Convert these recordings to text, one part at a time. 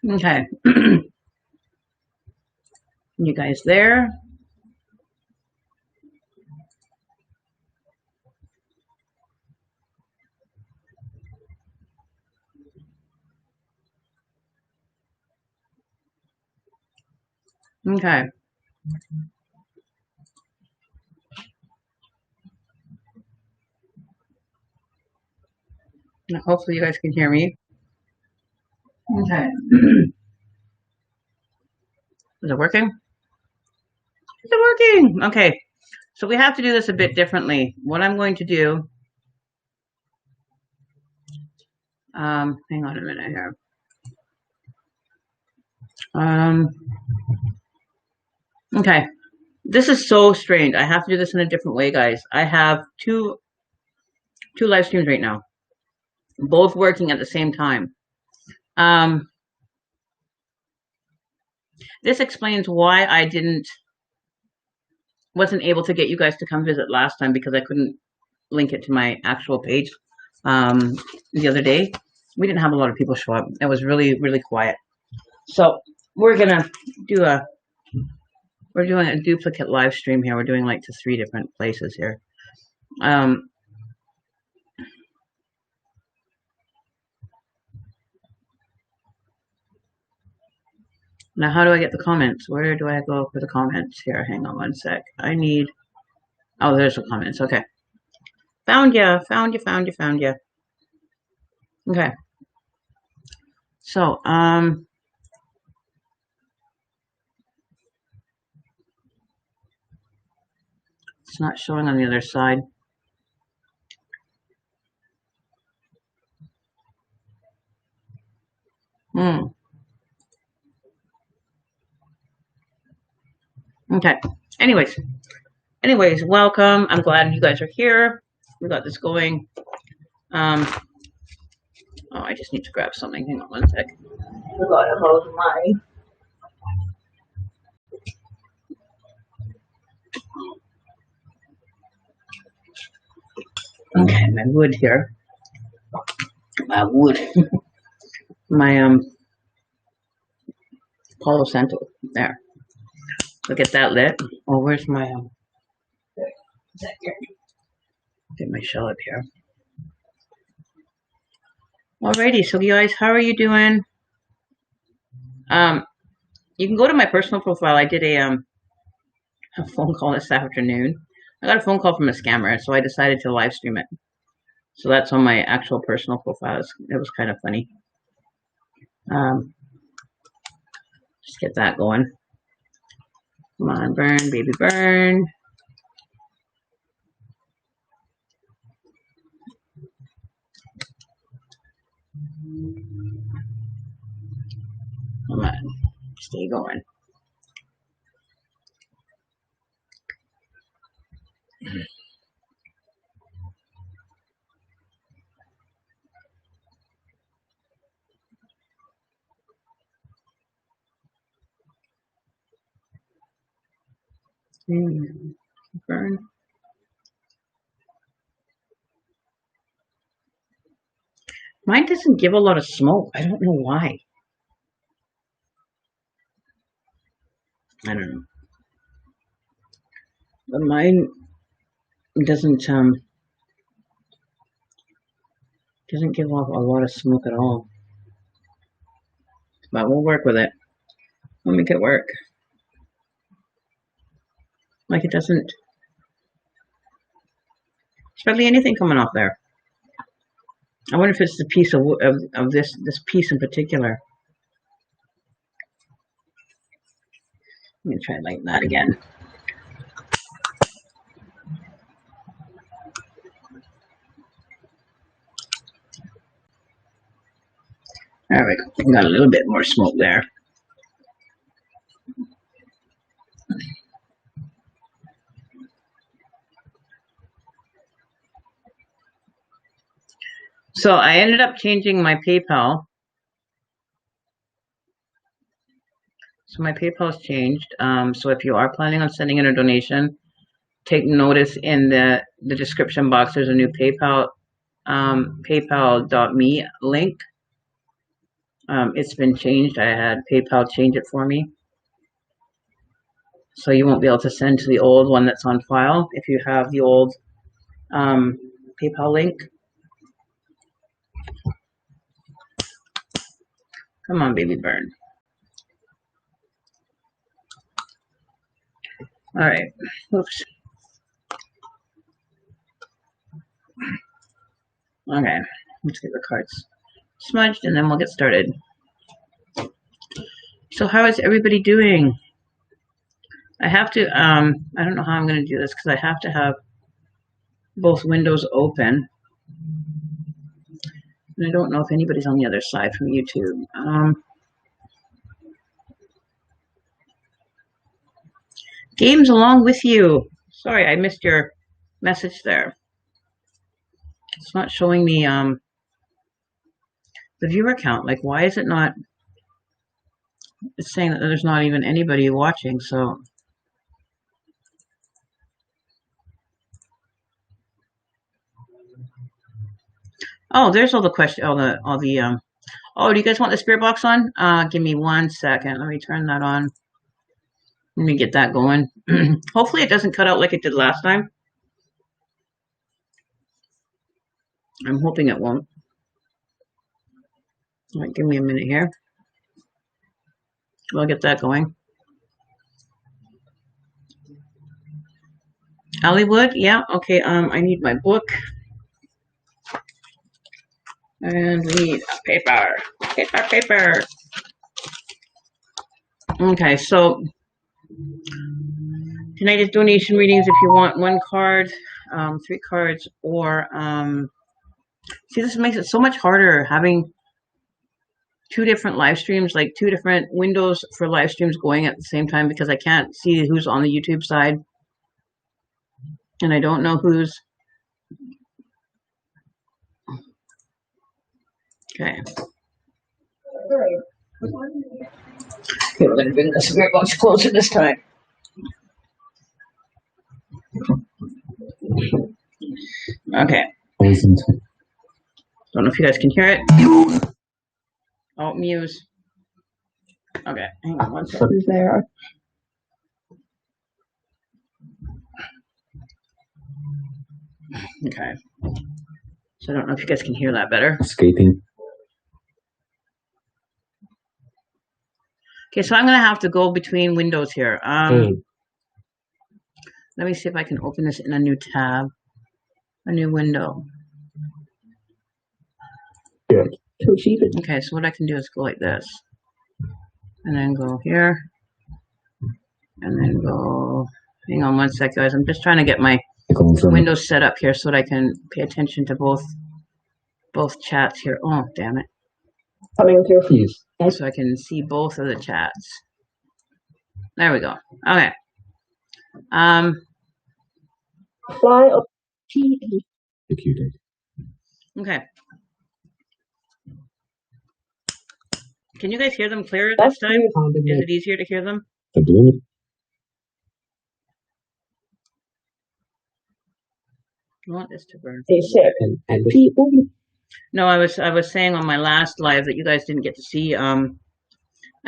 Okay. You guys there? Okay. Hopefully you guys can hear me. Okay. Is it working? Is it working? Okay. So we have to do this a bit differently. What I'm going to do, hang on a minute here. Okay. This is so strange. I have to do this in a different way, guys. I have two live streams right now, both working at the same time. This explains why I wasn't able to get you guys to come visit last time, because I couldn't link it to my actual page. The other day, we didn't have a lot of people show up. It was really, really quiet. So we're gonna do we're doing a duplicate live stream here. We're doing like to 3 different places here. Now, how do I get the comments? Where do I go for the comments here? Hang on one sec. I need, oh, there's the comments. Okay. Found ya. Okay. So, it's not showing on the other side. Okay. Anyways, welcome. I'm glad you guys are here. We got this going. Oh, I just need to grab something. Hang on one sec. Forgot about my. Okay, my wood here. My wood. My Palo Santo. There. Look at that lit. Oh, where's my get my shell up here. Alrighty, so guys, how are you doing? You can go to my personal profile. I did a phone call this afternoon. I got a phone call from a scammer, so I decided to live stream it. So that's on my actual personal profile. It was kind of funny. Just get that going. Come on, burn, baby, burn. Come on, stay going. Burn. Mine doesn't give a lot of smoke. I don't know why. I don't know. But mine doesn't give off a lot of smoke at all. But we'll work with it. We'll make it work. Like it doesn't. There's hardly anything coming off there. I wonder if it's the piece of this piece in particular. Let me try like that again. There we go. Got a little bit more smoke there. So I ended up changing my PayPal. So my PayPal's changed. So if you are planning on sending in a donation, take notice in the description box. There's a new PayPal, PayPal.me link. It's been changed. I had PayPal change it for me. So you won't be able to send to the old one that's on file if you have the old PayPal link. Come on, baby burn. All right. Oops. Okay. Let's get the cards smudged and then we'll get started. So how is everybody doing? I have to, I don't know how I'm going to do this because I have to have both windows open. And I don't know if anybody's on the other side from YouTube. Games along with you. Sorry, I missed your message there. It's not showing me the viewer count. Like, why is it not? It's saying that there's not even anybody watching. So, oh, there's all the questions. Oh, do you guys want the spirit box on? Give me 1 second. Let me turn that on. Let me get that going. Hopefully it doesn't cut out like it did last time. I'm hoping it won't. All right, give me a minute here. We'll get that going. Hollywood, yeah, okay. I need my book. And we need paper. Paper. Okay, so tonight is donation readings. If you want 1 card, 3 cards, or see, this makes it so much harder having 2 different live streams, like 2 different windows for live streams going at the same time, because I can't see who's on the YouTube side. And I don't know who's. Okay. Okay, we're going to bring the spirit box closer this time. Okay. Don't know if you guys can hear it. Oh, Muse. Okay, hang on 1 second. Who's there? Okay. So I don't know if you guys can hear that better. Escaping. Okay, so I'm going to have to go between windows here. Let me see if I can open this in a new tab, a new window. Yeah. Okay, so what I can do is go like this. And then go here. And then go... Hang on 1 sec, guys. I'm just trying to get my windows set up here so that I can pay attention to both chats here. Oh, damn it. Coming with your fees. so I can see both of the chats. There we go. Okay. Fly up executed. Okay. Can you guys hear them clearer this time? Is it easier to hear them? I want this to burn. And people. No, I was saying on my last live that you guys didn't get to see. I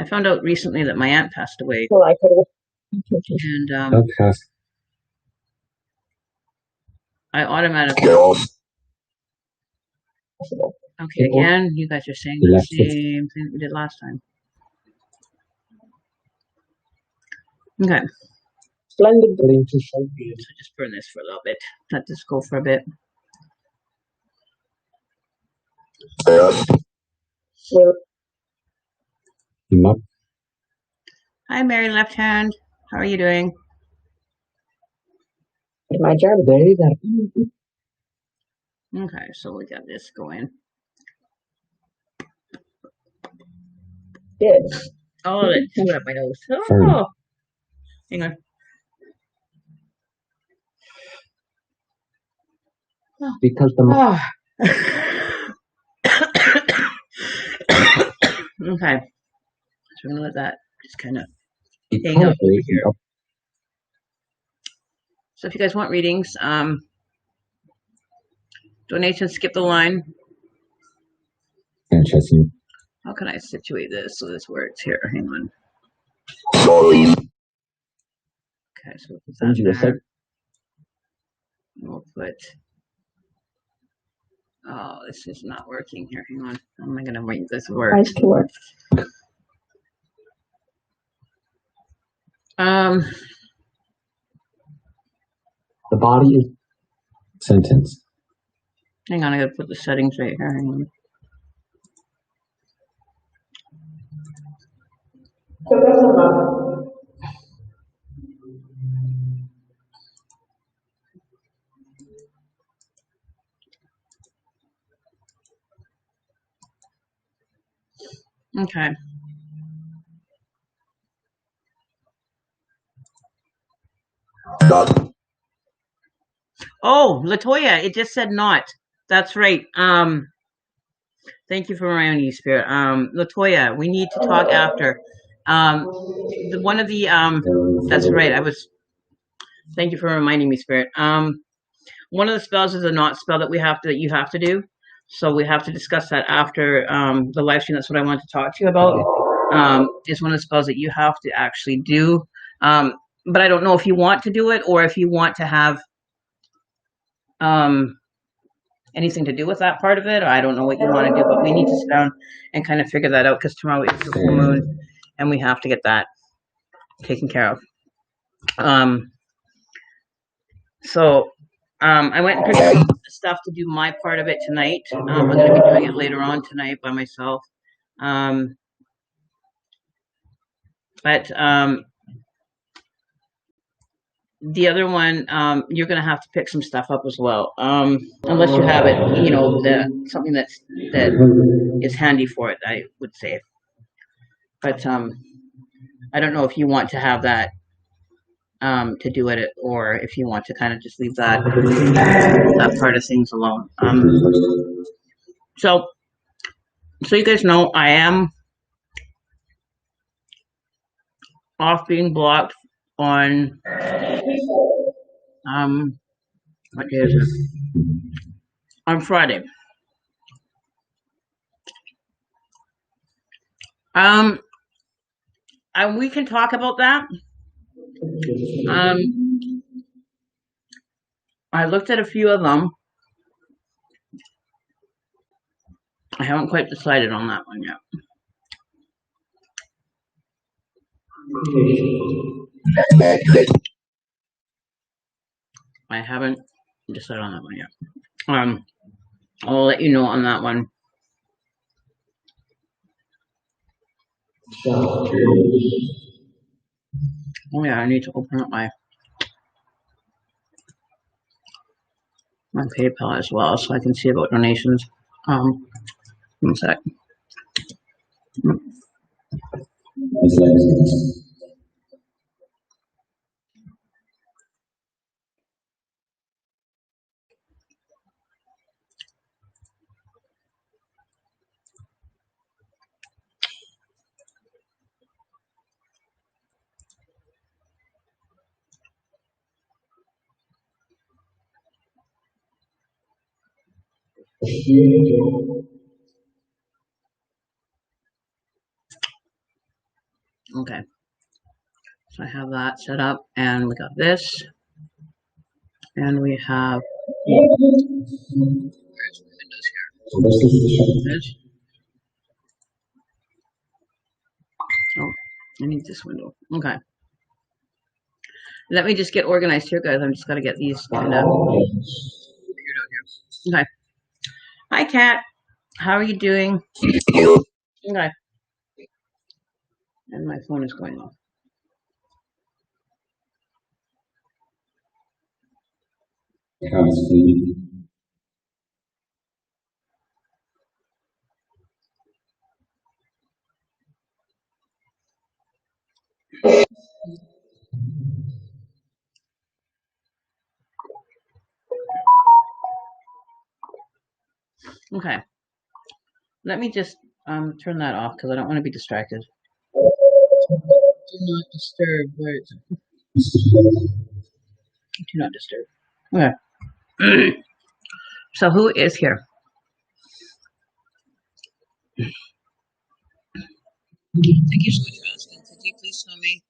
found out recently that my aunt passed away, Well, I could and I automatically. Okay, again, you guys are saying the same thing we did last time. Okay. Splendid. So just burn this for a little bit. Let this go for a bit. Hi, Mary Left Hand. How are you doing? My job there is Okay, so we got this going. Yes. Oh, let's put up my nose. Oh, hang on. Because the Okay, so we're gonna let that just kind of hang out over here. So if you guys want readings, donations, skip the line. Interesting. How can I situate this so this works here? Hang on. Okay, so we'll put that there. We'll put. Oh, this is not working here. Hang on. How am I gonna make this work? The body is sentence. Hang on, I gotta put the settings right here. Hang on. Okay. Oh, Latoya, it just said not. That's right. Thank you for reminding me, Spirit. Latoya, we need to talk after. One of the that's right. Thank you for reminding me, Spirit. One of the spells is a not spell that you have to do. So we have to discuss that after the live stream. That's what I want to talk to you about. It's one of the spells that you have to actually do. But I don't know if you want to do it or if you want to have anything to do with that part of it. Or I don't know what you want to do, but we need to sit down and kind of figure that out because tomorrow is the full moon and we have to get that taken care of. So I went and picked up stuff to do my part of it tonight. I'm going to be doing it later on tonight by myself. But the other one, you're going to have to pick some stuff up as well, unless you have it, you know, something that is handy for it, I would say. But I don't know if you want to have that to do it, or if you want to kind of just leave that part of things alone. So you guys know, I am off being blocked on what day is it? On Friday. And we can talk about that. I looked at a few of them. I haven't quite decided on that one yet. I haven't decided on that one yet. I'll let you know on that one. Oh yeah, I need to open up my PayPal as well so I can see about donations. One sec. Okay, so I have that set up, and we got this, and we have this. Oh, I need this window. Okay, let me just get organized here, guys. I'm just gonna get these kind of figured out here. Okay. Hi, Kat. How are you doing? Okay. And my phone is going off. Okay. Let me just turn that off because I don't want to be distracted. Do not disturb. Where is it? Do not disturb. Okay. So who is here? Thank you so much for asking. Could you please tell me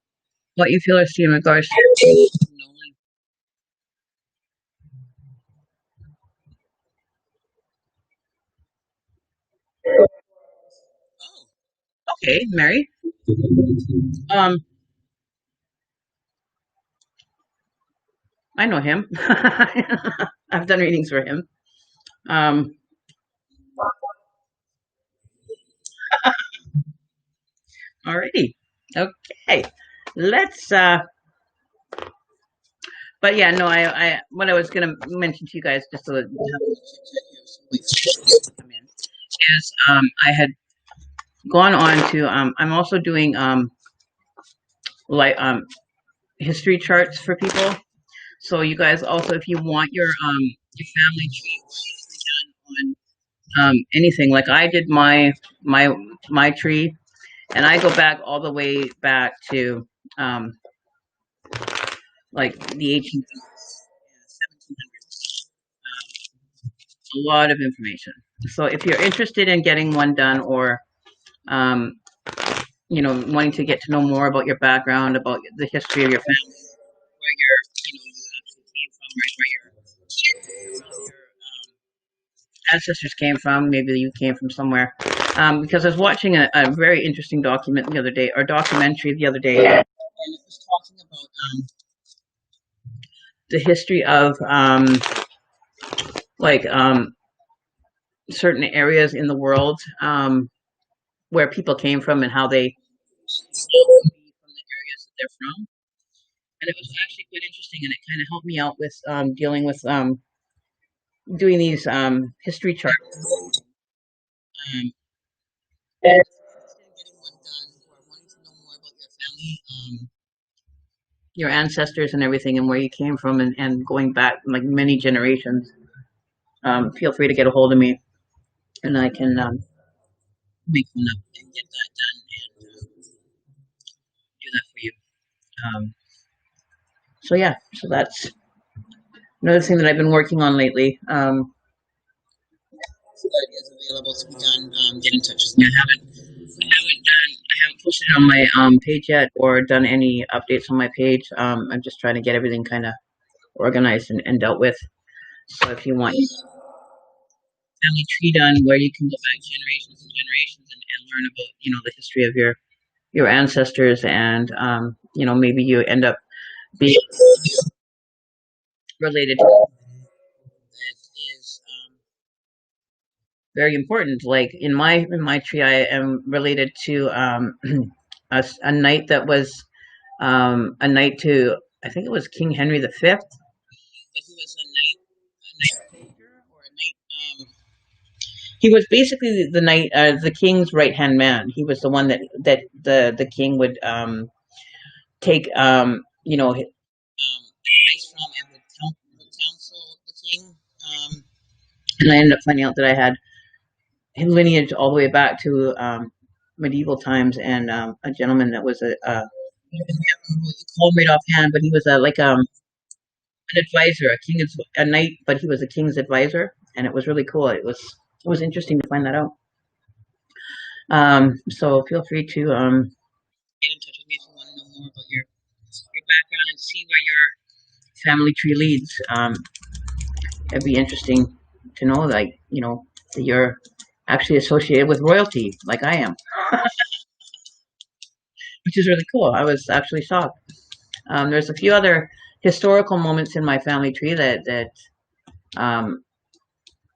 what you feel or see in regards to Nolan? Oh, okay, Mary. Um, I know him. I've done readings for him. Um, alrighty. Okay. Let's but yeah, no, I what I was gonna mention to you guys just to have a little chit chat here so we come in is I had gone on to I'm also doing like history charts for people. So you guys also, if you want your family tree done on anything, like I did my my tree, and I go back all the way back to um like the 1800s, 1700s. A lot of information. So if you're interested in getting one done, or um, you know, wanting to get to know more about your background, about the history of your family, where your you actually came from, right, where your ancestors came from. Maybe you came from somewhere. Because I was watching a very interesting document the other day, or documentary the other day, and it was talking about the history of like certain areas in the world where people came from and how they still can be from the areas that they're from. And it was actually quite interesting, and it kind of helped me out with dealing with doing these history charts. Um, and if you're interested in getting one done, or wanting to know more about your family, your ancestors and everything, and where you came from, and going back like many generations, feel free to get a hold of me, and I can make one up and get that done and do that for you. Um, so yeah, so that's another thing that I've been working on lately. So that is available to be done. Get in touch with me. I haven't posted it on my page yet, or done any updates on my page. I'm just trying to get everything kind of organized and dealt with. So if you want family tree done, where you can go back generations and generations, and learn about the history of your ancestors, and maybe you end up being related to that is very important. Like in my tree, I am related to a knight that was a knight to, I think it was King Henry V. But he was a knight soldier, or a knight. He was basically the knight, the king's right hand man. He was the one that the king would take advice from and would counsel the king. And I ended up finding out that I had lineage all the way back to medieval times, and a gentleman that was called right offhand, but he was an advisor, a knight, but he was a king's advisor, and it was really cool. It was interesting to find that out. So feel free to get in touch with me if you want to know more about your background and see where your family tree leads. It'd be interesting to know, like, that you're actually associated with royalty, like I am, which is really cool. I was actually shocked. There's a few other historical moments in my family tree that um,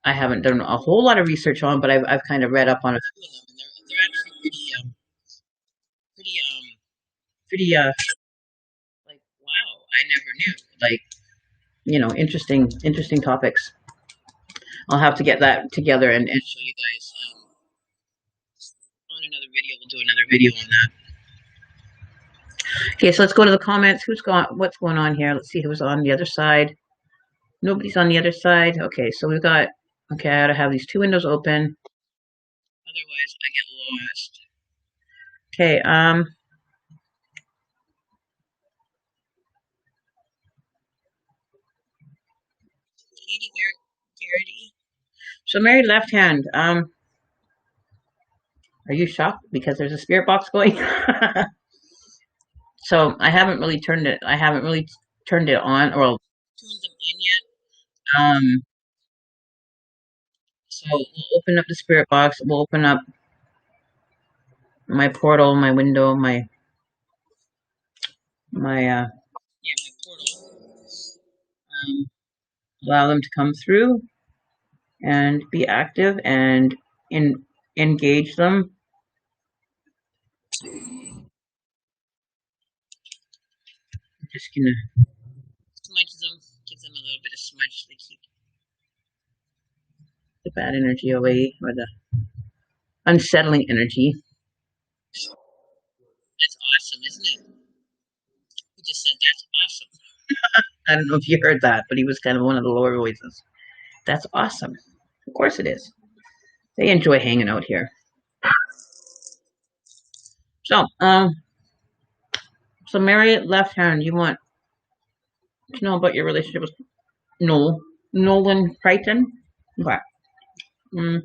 I haven't done a whole lot of research on, but I've kind of read up on a few of them, and they're actually pretty like, wow, I never knew, like, interesting topics. I'll have to get that together and show you guys on another video. We'll do another video on that. Okay, so let's go to the comments. What's going on here? Let's see who's on the other side. Nobody's on the other side. Okay, so we've got, okay, I ought to have these two windows open. Otherwise, I get lost. Okay, so Mary Left Hand, are you shocked because there's a spirit box going? So I haven't really turned it on or tuned them in yet. So we'll open up the spirit box. We'll open up my portal, my window, my portal. Allow them to come through and be active and engage them. I'm just gonna smudge them, give them a little bit of smudge to keep the bad energy away, or the unsettling energy. That's awesome, isn't it? He just said that's awesome. I don't know if you heard that, but he was kind of one of the lower voices. That's awesome. Of course it is. They enjoy hanging out here. So, Mary Left Hand, you want to know about your relationship with Nolan Crichton? Okay. You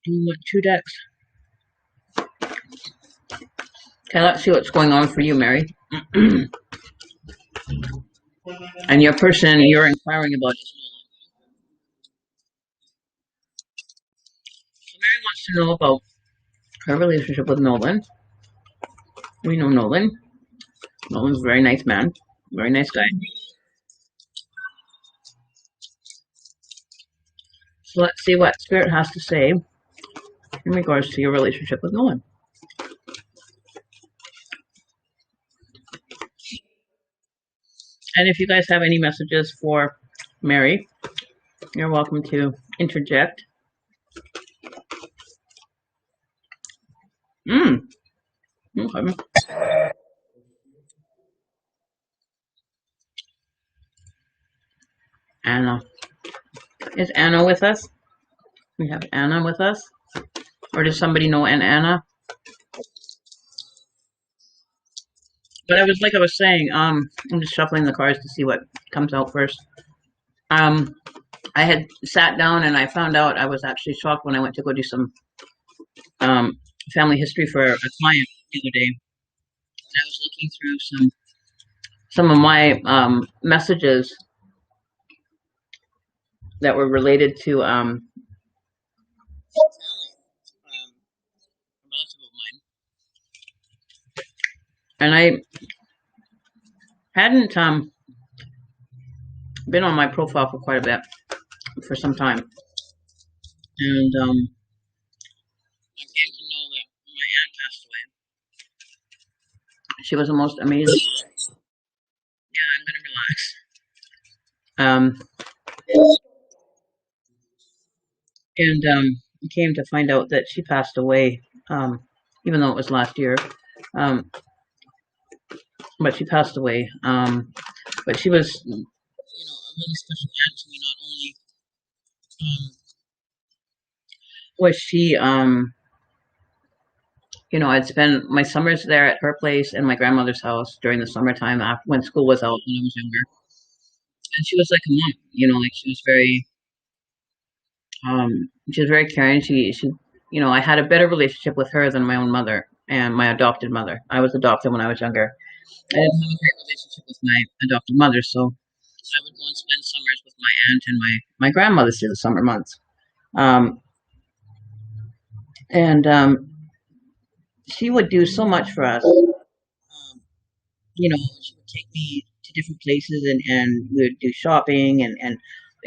want 2 decks? Okay, let's see what's going on for you, Mary. And your person you're inquiring about is Nolan. So Mary wants to know about her relationship with Nolan. We know Nolan. Nolan's a very nice man, very nice guy. So let's see what Spirit has to say in regards to your relationship with Nolan. And if you guys have any messages for Mary, you're welcome to interject. Okay. Anna. Is Anna with us? We have Anna with us? Or does somebody know an Anna? But I was saying, I'm just shuffling the cards to see what comes out first. I had sat down and I found out, I was actually shocked when I went to go do some family history for a client the other day. And I was looking through some of my messages that were related to a relative of mine. And I hadn't been on my profile for quite a bit, for some time. And I came to know that my aunt passed away. She was the most amazing. Yeah, I'm gonna relax. And came to find out that she passed away, um, even though it was last year. Um, but she passed away. But she was, a really special aunt to me. Not only was she, I'd spend my summers there at her place and my grandmother's house during the summertime after when school was out when I was younger. And she was like a mom, like she was very caring. I had a better relationship with her than my own mother and my adopted mother. I was adopted when I was younger. I didn't have a great relationship with my adopted mother, so I would go and spend summers with my aunt and my grandmother through the summer months. Um, and she would do so much for us. She would take me to different places and we would do shopping and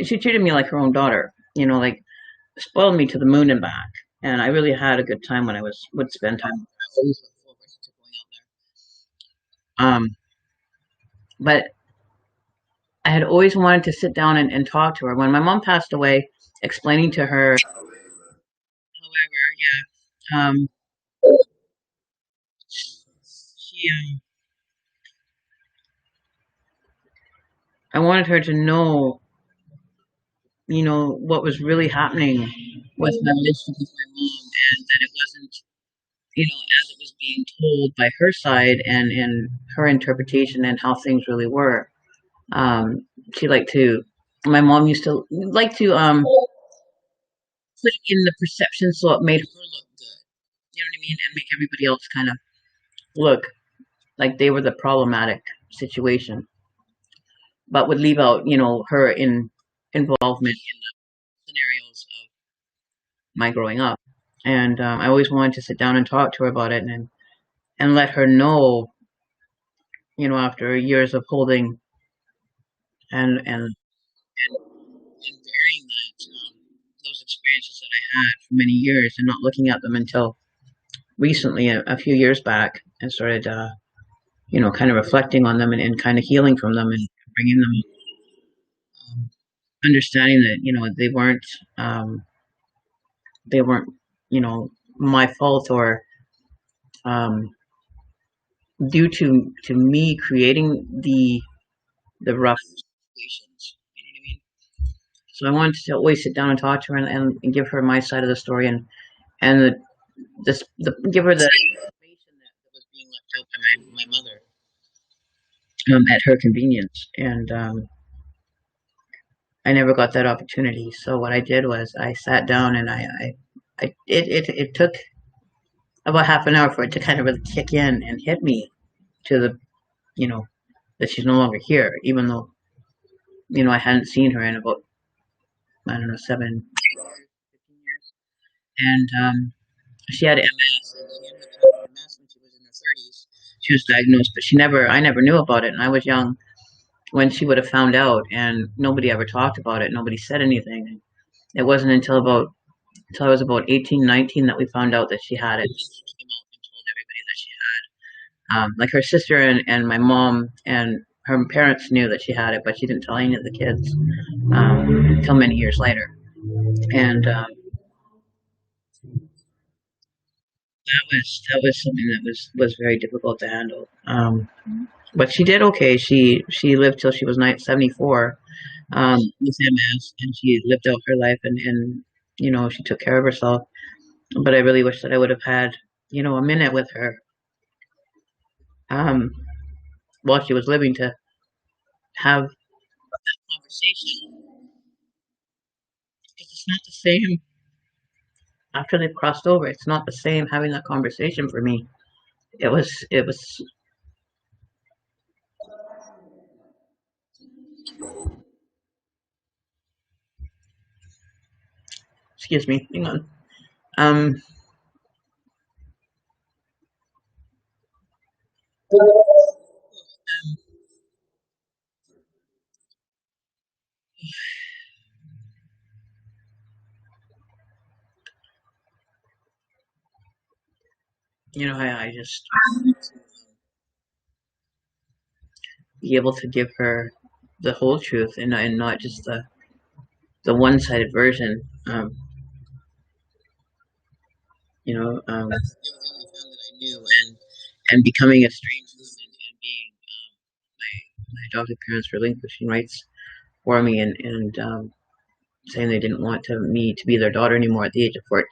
she treated me like her own daughter, like spoiled me to the moon and back. And I really had a good time when would spend time with her. I always looked forward to going out there. But I had always wanted to sit down and talk to her. When my mom passed away, explaining to her, however, yeah, she, I wanted her to know, what was really happening with my relationship with my mom, and that it wasn't, as it was being told by her side and her interpretation and how things really were. Um, she liked to. My mom used to like to put it in the perception so it made her look good. You know what I mean? And make everybody else kind of look like they were the problematic situation, but would leave out, her involvement in the scenarios of my growing up. And I always wanted to sit down and talk to her about it and let her know, after years of holding and burying those experiences that I had for many years and not looking at them until recently, a few years back, and started, kind of reflecting on them and kind of healing from them and bringing them, understanding that, um, they weren't, my fault or um, due to me creating the rough situations. You know what I mean? So I wanted to always sit down and talk to her and give her my side of the story and give her the information that was being left out by my mother at her convenience. And I never got that opportunity. So what I did was I sat down and it took about half an hour for it to kind of really kick in and hit me to the you know that she's no longer here, even though I hadn't seen her in about, I don't know, 7, 15 years. And she had MS, and she ended up with MS when she was in her 30s. She was diagnosed, but I never knew about it, and I was young when she would have found out, and nobody ever talked about it. Nobody said anything. It wasn't until I was about 18, 19 that we found out that she had it. She came out and told everybody that she had. Like her sister and my mom and her parents knew that she had it, but she didn't tell any of the kids until many years later. And that was something that was very difficult to handle. But she did okay. She lived till she was 74 with MS, and she lived out her life, and she took care of herself. But I really wish that I would have had a minute with her um, while she was living to have conversation. Because it's not the same after they've crossed over. It's not the same having that conversation for me. It was. Excuse me. Hang on. Um, I just be able to give her the whole truth and not just the one-sided version. You know, it was the only family that I knew, and becoming estranged from them, and being my adopted parents relinquishing rights for me, and saying they didn't want me to be their daughter anymore at the age of 14 was a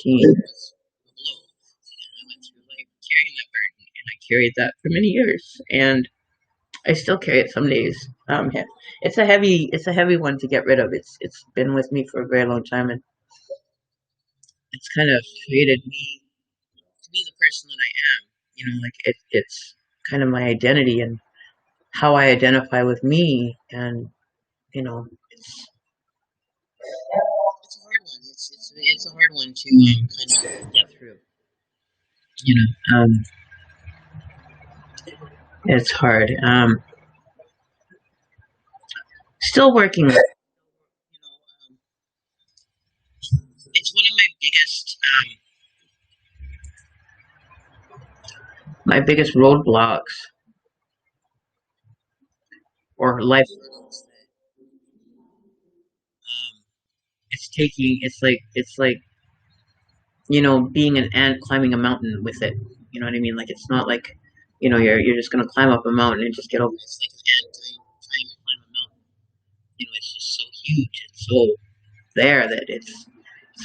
blow. And I went through life carrying that burden, and I carried that for many years, and I still carry it some days. Yeah, it's a heavy one to get rid of. It's been with me for a very long time, and it's kind of created me to be the person that I am. You know, like it's kind of my identity and how I identify with me, and you know, it's a hard one. It's a hard one to kind of get through. You know, it's hard. Still working. You know, it's one of my biggest roadblocks or life hurdles that it's like you know, being an ant climbing a mountain with it. You know what I mean? Like it's not like, you know, you're just gonna climb up a mountain and just get over it. It's like an ant trying to climb a mountain. You know, it's just so huge. It's so there that it's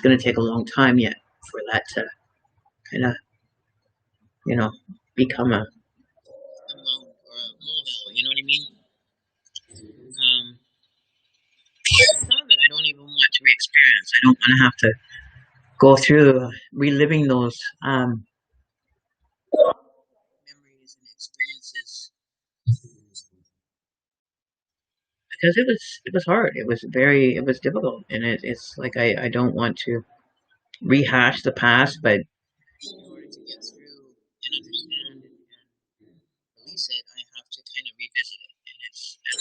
gonna take a long time yet for that to kind of, you know, become a mountain or a molehill. You know what I mean? Some of it I don't even want to re-experience. I don't want to have to go through reliving those memories and experiences because it was hard. It was difficult, and it's like I don't want to rehash the past, but in order to get through and understand and release it, I have to kind of revisit it, and I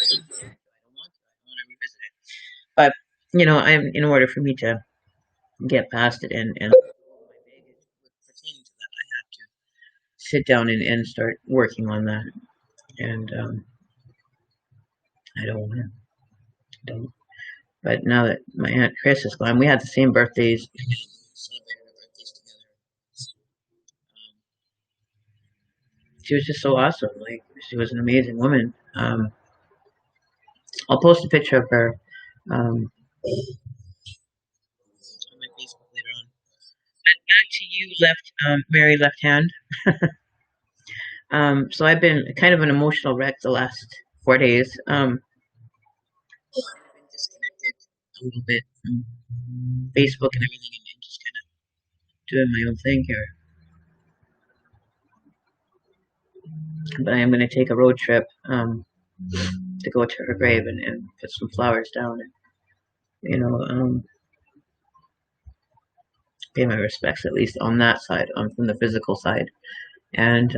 don't want to. I don't want to revisit it, but you know, I'm in order for me to get past it and my baggage pertaining to that, I have to sit down and start working on that, and I don't want to. Don't. But now that my aunt Chris is gone, we had the same birthdays. We celebrated our birthdays together. Um, she was just so awesome. Like she was an amazing woman. I'll post a picture of her on my Facebook later on. But back to you, Mary, left hand. So I've been kind of an emotional wreck the last 4 days. I've been disconnected a little bit from Facebook and everything, and just kind of doing my own thing here. But I am going to take a road trip to go to her grave and put some flowers down and, you know, pay my respects at least on that side, from the physical side. And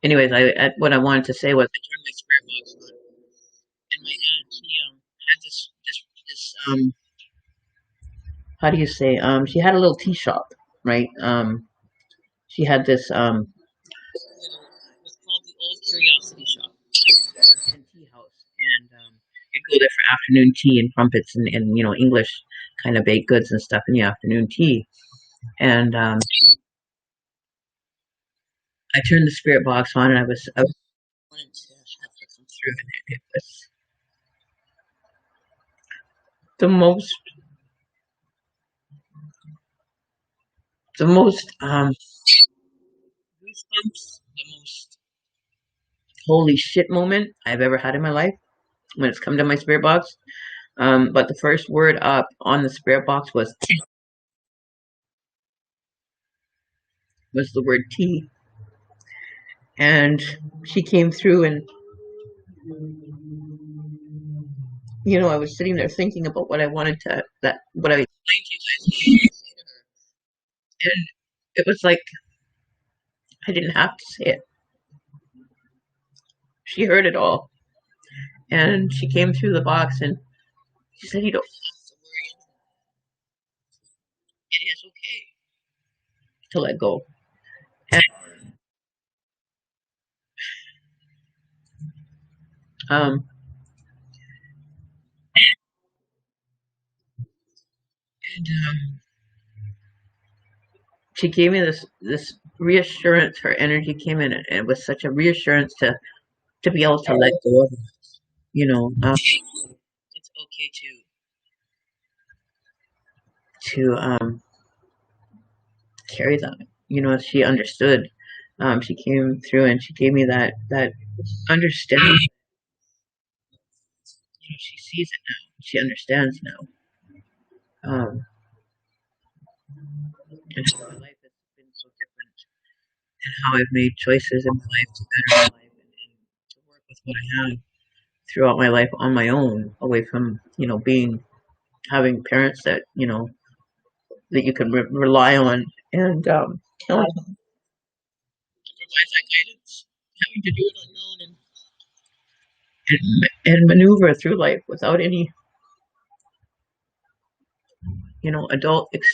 anyways, what I wanted to say was I turned my spirit box on, and my aunt she had this how do you say she had a little tea shop, right? She had this it was called the Old Curiosity Shop and Tea House, and you'd go there for afternoon tea and crumpets and you know, English kind of baked goods and stuff in the afternoon tea. And I turned the spirit box on, and I was wanting to have her come through, and it was the most goosebumps, the most holy shit moment I've ever had in my life when it's come to my spirit box. But the first word up on the spirit box was the word tea, and she came through, and you know, I was sitting there thinking about what I wanted to that what I explained to you guys, and it was like I didn't have to say it. She heard it all, and she came through the box, and she said, "You don't have to worry. It is okay to let go." And um, And she gave me this reassurance. Her energy came in, and it was such a reassurance to be able to let go of it. You know, it's okay to carry that. You know, she understood. She came through and she gave me that understanding. You know, she sees it now. She understands now. And how my life has been so different, and how I've made choices in my life to better my life, and to work with what I have throughout my life on my own, away from being having parents that that you can rely on, and provide that guidance, having to do it alone, and maneuver through life without any adult to guide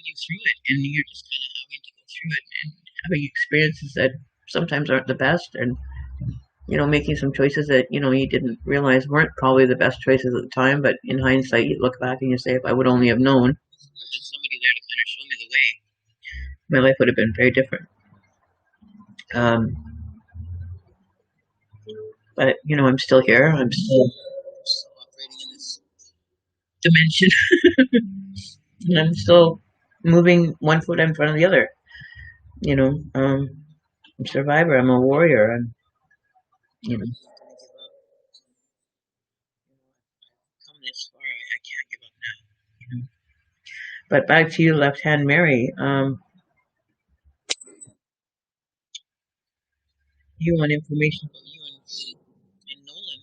you through it, and you're just kind of having to go through it and having experiences that sometimes aren't the best, and making some choices that you didn't realize weren't probably the best choices at the time, but in hindsight you look back and you say, if I would only have known, had somebody there to kind of show me the way, my life would have been very different. um, but I'm still here. I'm still operating in this dimension. And I'm still moving one foot in front of the other. I'm a survivor. I'm a warrior. Come this far. I can't give up now. But back to you, Left Hand Mary. You want information about you and Nolan.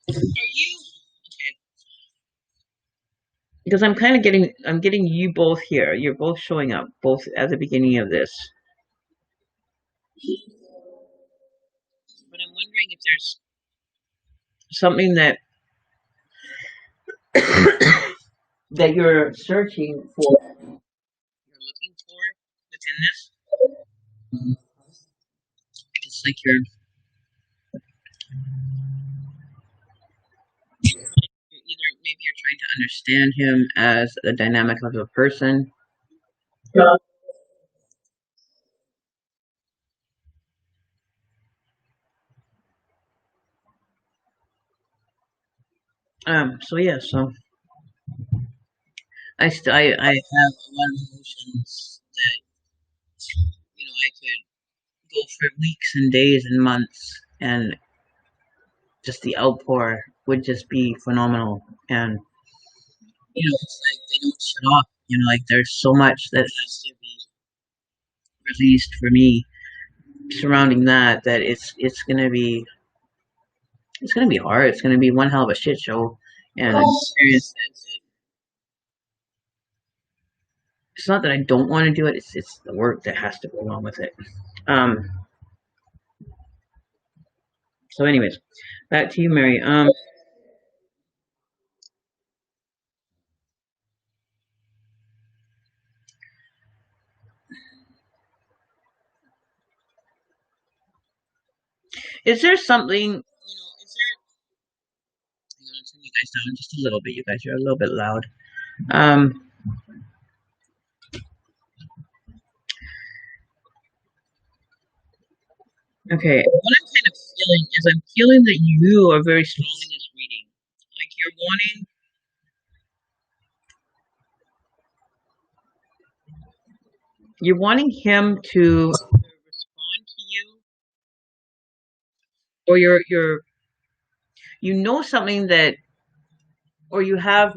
Are you okay? Because I'm getting you both here. You're both showing up, both at the beginning of this. But I'm wondering if there's something that that you're searching for, you're looking for within this. It's like either maybe you're trying to understand him as a dynamic of a person. So yeah, so I have a lot of emotions that I could go for weeks and days and months, and just the outpour would just be phenomenal. And it's like they don't shut off. Like there's so much that has to be released for me surrounding that it's gonna be hard. It's gonna be one hell of a shit show and an experience. It's not that I don't want to do it. It's the work that has to go along with it. Um. So, anyways, back to you, Mary. Is there something? Is there? I'm gonna turn you guys down just a little bit. You guys are a little bit loud. Um. Okay. What I'm kind of feeling is I'm feeling that you are very strong in this reading. Like you're wanting him to respond to you, or something that, or you have.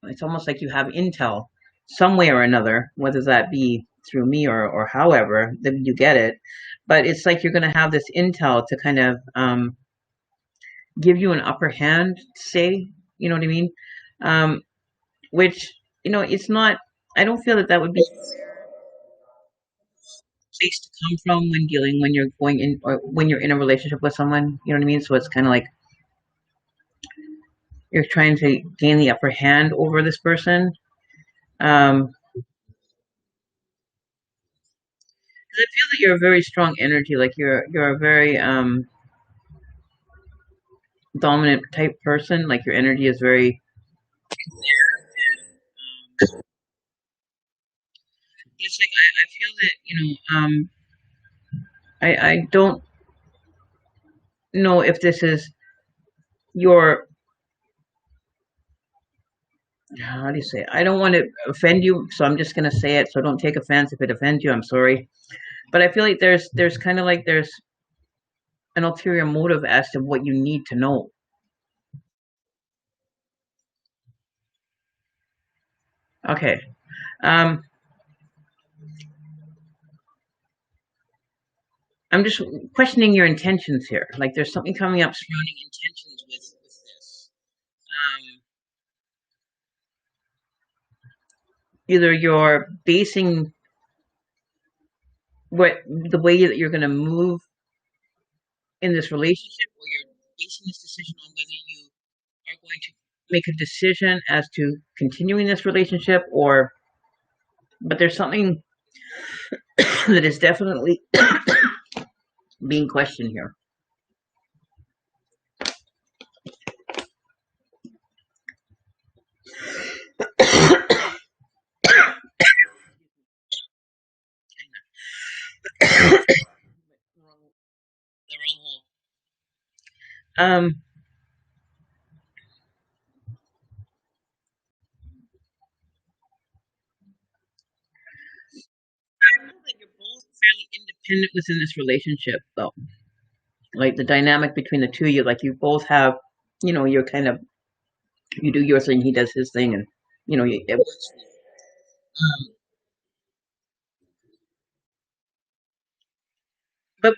It's almost like you have intel some way or another, whether that be through me or however that you get it. But it's like you're going to have this intel to kind of give you an upper hand, say, you know what I mean? Um, which it's not. I don't feel that would be a place to come from when you're going in, or when you're in a relationship with someone. You know what I mean? So it's kind of like you're trying to gain the upper hand over this person. Um, I feel that you're a very strong energy. Like you're a very dominant type person. Like your energy is very. It's like I feel that I don't know if this is your, how do you say it? I don't want to offend you, so I'm just gonna say it. So don't take offense if it offends you. I'm sorry, but I feel like there's kind of like there's an ulterior motive as to what you need to know. Okay. Um, I'm just questioning your intentions here. Like there's something coming up surrounding intentions with this. Either you're basing what the way that you're going to move in this relationship, or you're basing this decision on whether you are going to make a decision as to continuing this relationship, or but there's something that is definitely being questioned here. um I feel that you're both fairly independent within this relationship, though. Like the dynamic between the two of you, like you both have, you're kind of, you do your thing, he does his thing, and it works. But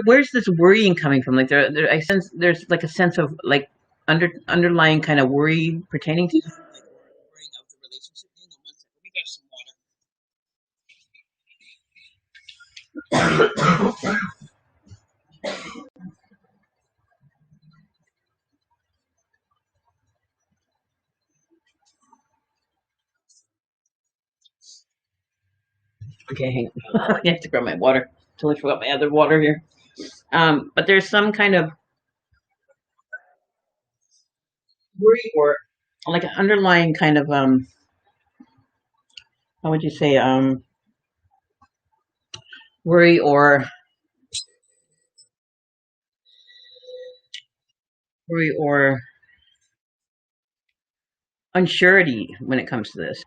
where's this worrying coming from? Like I sense there's like a sense of like underlying kind of worry pertaining to, like, worrying of the relationship. Hang on one second. Let me get some water. Okay, hang on. I have to grab my water. Totally forgot my other water here. But there's some kind of worry, or like an underlying kind of how would you say, worry or worry or unsurety when it comes to this.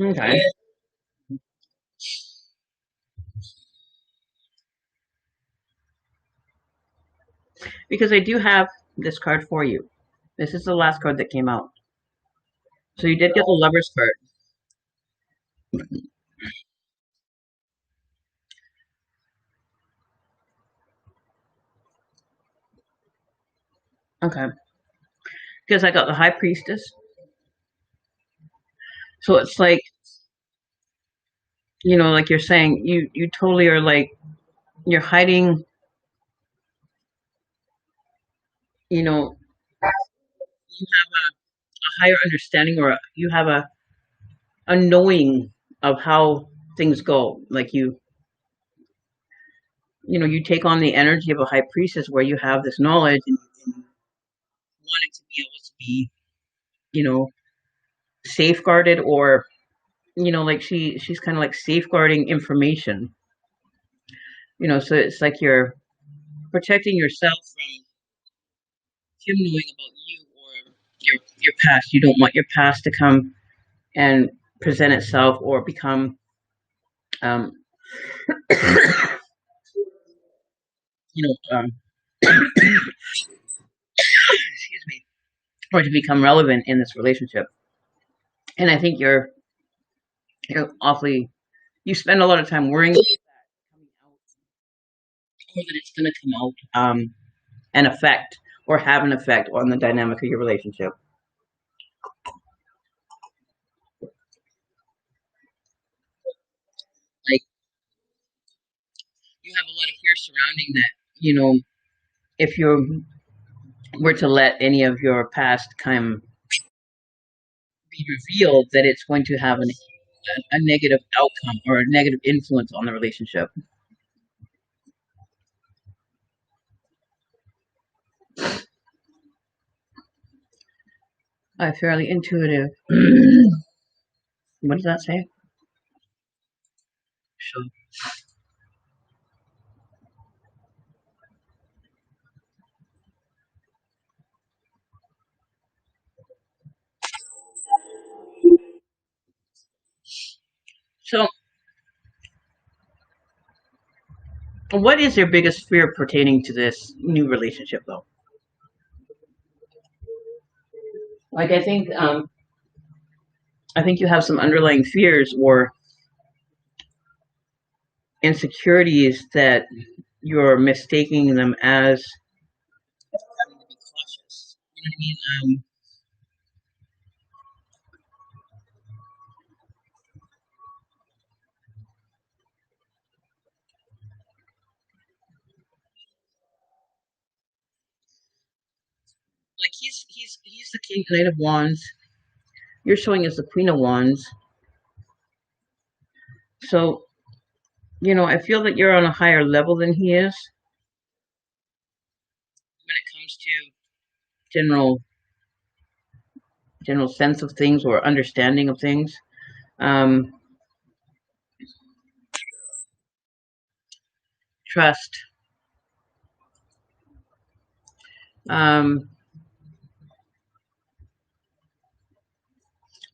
Okay. Because I do have this card for you. This is the last card that came out. So you did get the Lover's card. Okay. Because I got the High Priestess. So it's like, like you're saying, you totally are like, you're hiding, you know, you have a higher understanding, or you have a knowing of how things go. Like you take on the energy of a high priestess, where you have this knowledge and want it to be able to be, you know, safeguarded, or like she's kind of like safeguarding information. So it's like you're protecting yourself from him knowing about you, or your past. You don't want your past to come and present itself, or become, um, excuse me, or to become relevant in this relationship. And I think you're awfully, you spend a lot of time worrying about that coming out, or that it's going to come out, and affect, or have an effect on the dynamic of your relationship. Like you have a lot of fear surrounding that. You know, if you were to let any of your past kind be revealed, that it's going to have a negative outcome or a negative influence on the relationship. I'm fairly intuitive. What does that say? So, so what is your biggest fear pertaining to this new relationship, though? Like, I think you have some underlying fears or insecurities that you're mistaking them as having to be cautious. You know what I mean? Like he's the king, knight of wands. You're showing as the queen of wands. So I feel that you're on a higher level than he is when it comes to general general sense of things or understanding of things. Um, Trust. Um,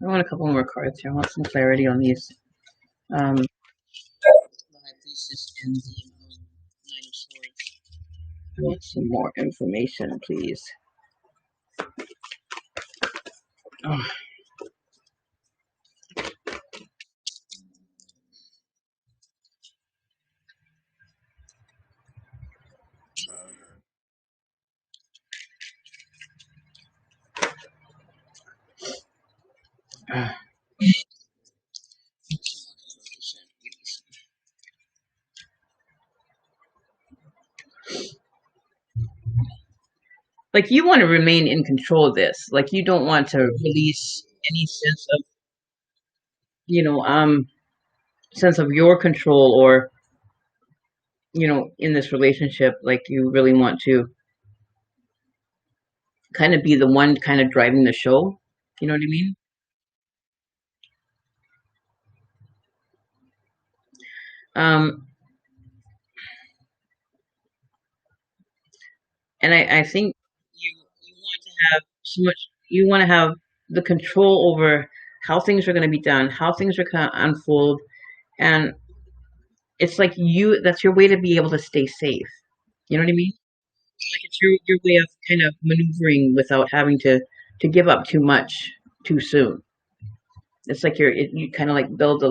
I want a couple more cards here. I want some clarity on these. The High Priestess and the Nine of Swords. I want some more information, please. Oh. Like you want to remain in control of this. Like you don't want to release any sense of, you know, sense of your control or, in this relationship. Like you really want to kind of be the one kind of driving the show. You know what I mean? Um, and I think you want to have so much. You want to have the control over how things are going to be done, how things are going to unfold, and it's like that's your way to be able to stay safe. You know what I mean? Like it's your way of kind of maneuvering without having to give up too much too soon. It's like you kind of like build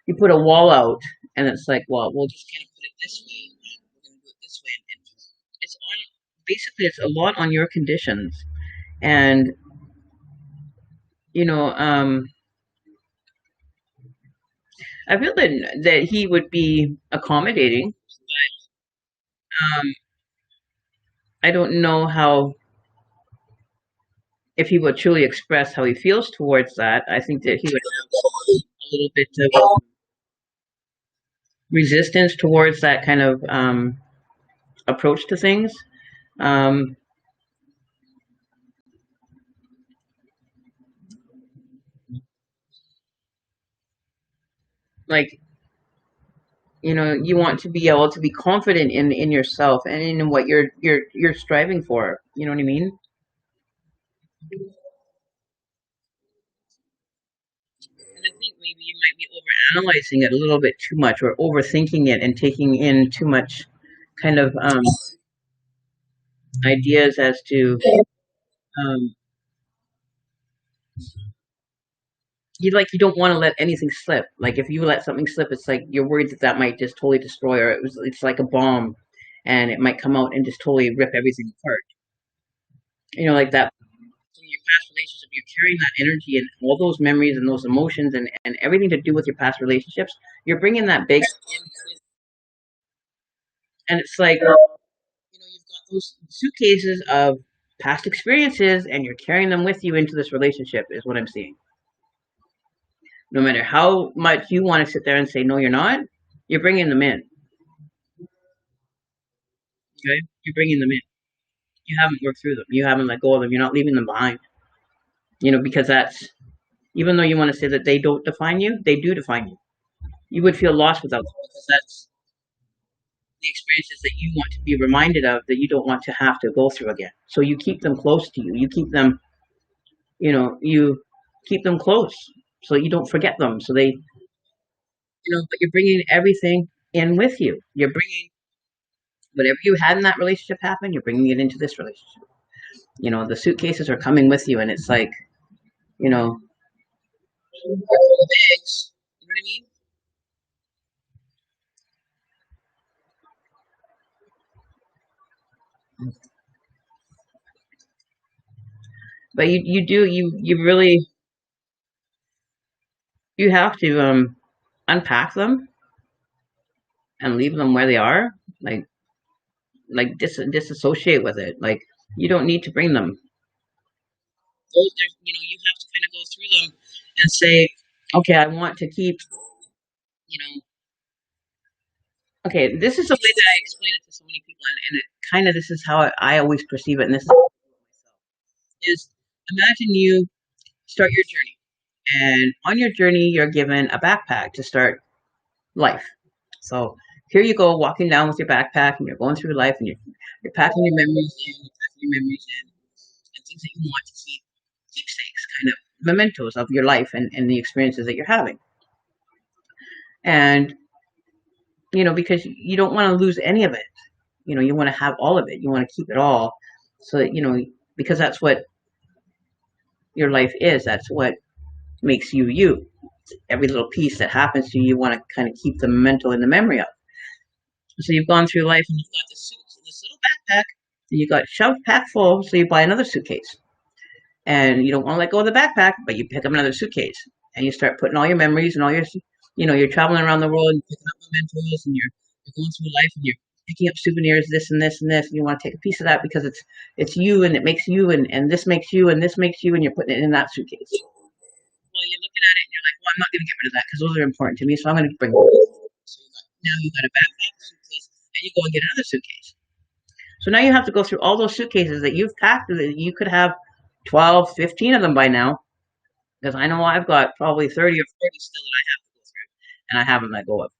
you put a wall out, and it's like, well, we'll just kind of put it this way, and we're going to do it this way. And it's on basically it's a lot on your conditions, and you know, I feel that he would be accommodating. Um, I don't know how if he would truly express how he feels towards that. I think that he would have a little bit of resistance towards that kind of approach to things. Um, like you want to be able to be confident in yourself and in what you're striving for. You know what I mean? And I think maybe you might be over analyzing it a little bit too much or overthinking it and taking in too much kind of ideas as to um, you don't want to let anything slip. Like if you let something slip, it's like you're worried that might just totally destroy, or it's like a bomb, and it might come out and just totally rip everything apart. Like that from your past relationship, you're carrying that energy and all those memories and those emotions and everything to do with your past relationships. You're bringing that big. And it's like, you've got those suitcases of past experiences and you're carrying them with you into this relationship, is what I'm seeing. No matter how much you want to sit there and say, no, you're not, you're bringing them in. Okay? You're bringing them in. You haven't worked through them. You haven't let go of them. You're not leaving them behind. Because that's, even though you want to say that they don't define you, they do define you. You would feel lost without them because that's the experiences that you want to be reminded of that you don't want to have to go through again. So you keep them close to you. You keep them, you keep them close so you don't forget them. So they, but you're bringing everything in with you. You're bringing whatever you had in that relationship happen, you're bringing it into this relationship. The suitcases are coming with you, and it's like, you know, bags. You know what I mean? But you really, you have to unpack them and leave them where they are. Disassociate with it. Like, you don't need to bring them. You have to kind of go through them and say, okay, I want to keep, you know, okay, this is the way that I explain it to so many people, and it kind of, this is how I always perceive it, and this is, imagine you start your journey, and on your journey, you're given a backpack to start life. So here you go, walking down with your backpack, and you're going through life, and you're packing your memories in, and things that you want to keep, keepsakes, kind of mementos of your life and the experiences that you're having. And, because you don't want to lose any of it. You want to have all of it. You want to keep it all. So that, because that's what your life is. That's what makes you you. Every little piece that happens to you, you want to kind of keep the memento in the memory of. So you've gone through life and you've got this little backpack, and you got shoved packed full, so you buy another suitcase. And you don't want to let go of the backpack, but you pick up another suitcase and you start putting all your memories and all your, you're traveling around the world and picking up mementos, and you're going through life and you're picking up souvenirs, this and this and this, and you want to take a piece of that because it's you and it makes you, and this makes you and this makes you, and you're putting it in that suitcase. Well, you're looking at it and you're like, well, I'm not going to get rid of that because those are important to me, so I'm going to bring it. So now you got a backpack, suitcase, and you go and get another suitcase. So now you have to go through all those suitcases that you've packed. That you could have 12, 15 of them by now, because I know I've got probably 30 or 40 still that I have to go through, and I haven't let go of.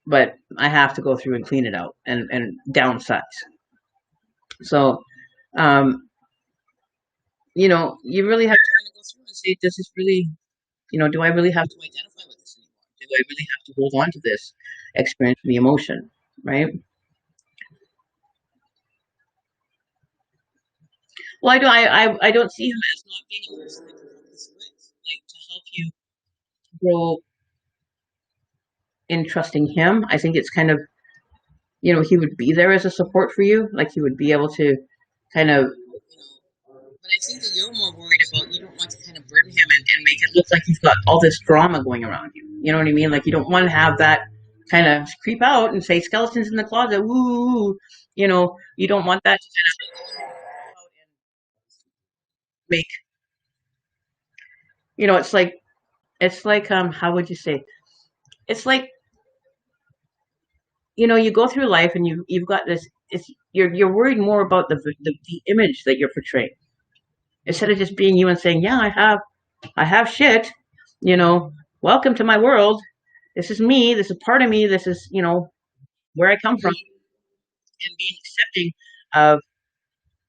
But I have to go through and clean it out and downsize. So, um, you really have to kind of go through and say, does this really, do I really have to identify with this anymore? Do I really have to hold on to this experience, the emotion, right? Well, I don't see him as not being a person that can help you through it, like to help you grow in trusting him. I think it's kind of, he would be there as a support for you. Like, he would be able to kind of, but I think that you're more worried about, you don't want to kind of burden him and make it look like he's got all this drama going around you. You know what I mean? Like, you don't want to have that kind of creep out and say skeletons in the closet, woo, you don't want that to kind of make, it's like, how would you say? It's like, you go through life and you've got this, you're worried more about the image that you're portraying instead of just being you and saying, yeah, I have shit, you know, welcome to my world. This is me. This is part of me. This is, where I come from, and being accepting of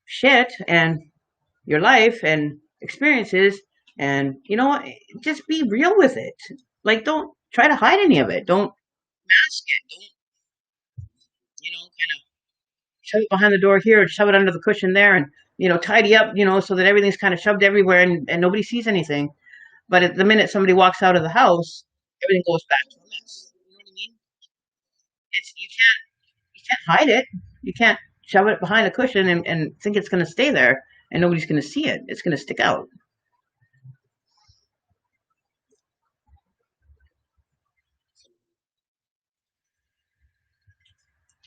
shit and your life and experiences, and, just be real with it. Like, don't try to hide any of it. Don't mask it. Don't, kind of shove it behind the door here and shove it under the cushion there, and, tidy up, so that everything's kind of shoved everywhere, and nobody sees anything. But at the minute somebody walks out of the house, everything goes back to a mess. You know what I mean? It's, you can't hide it. You can't shove it behind a cushion and think it's going to stay there and nobody's going to see it. It's going to stick out.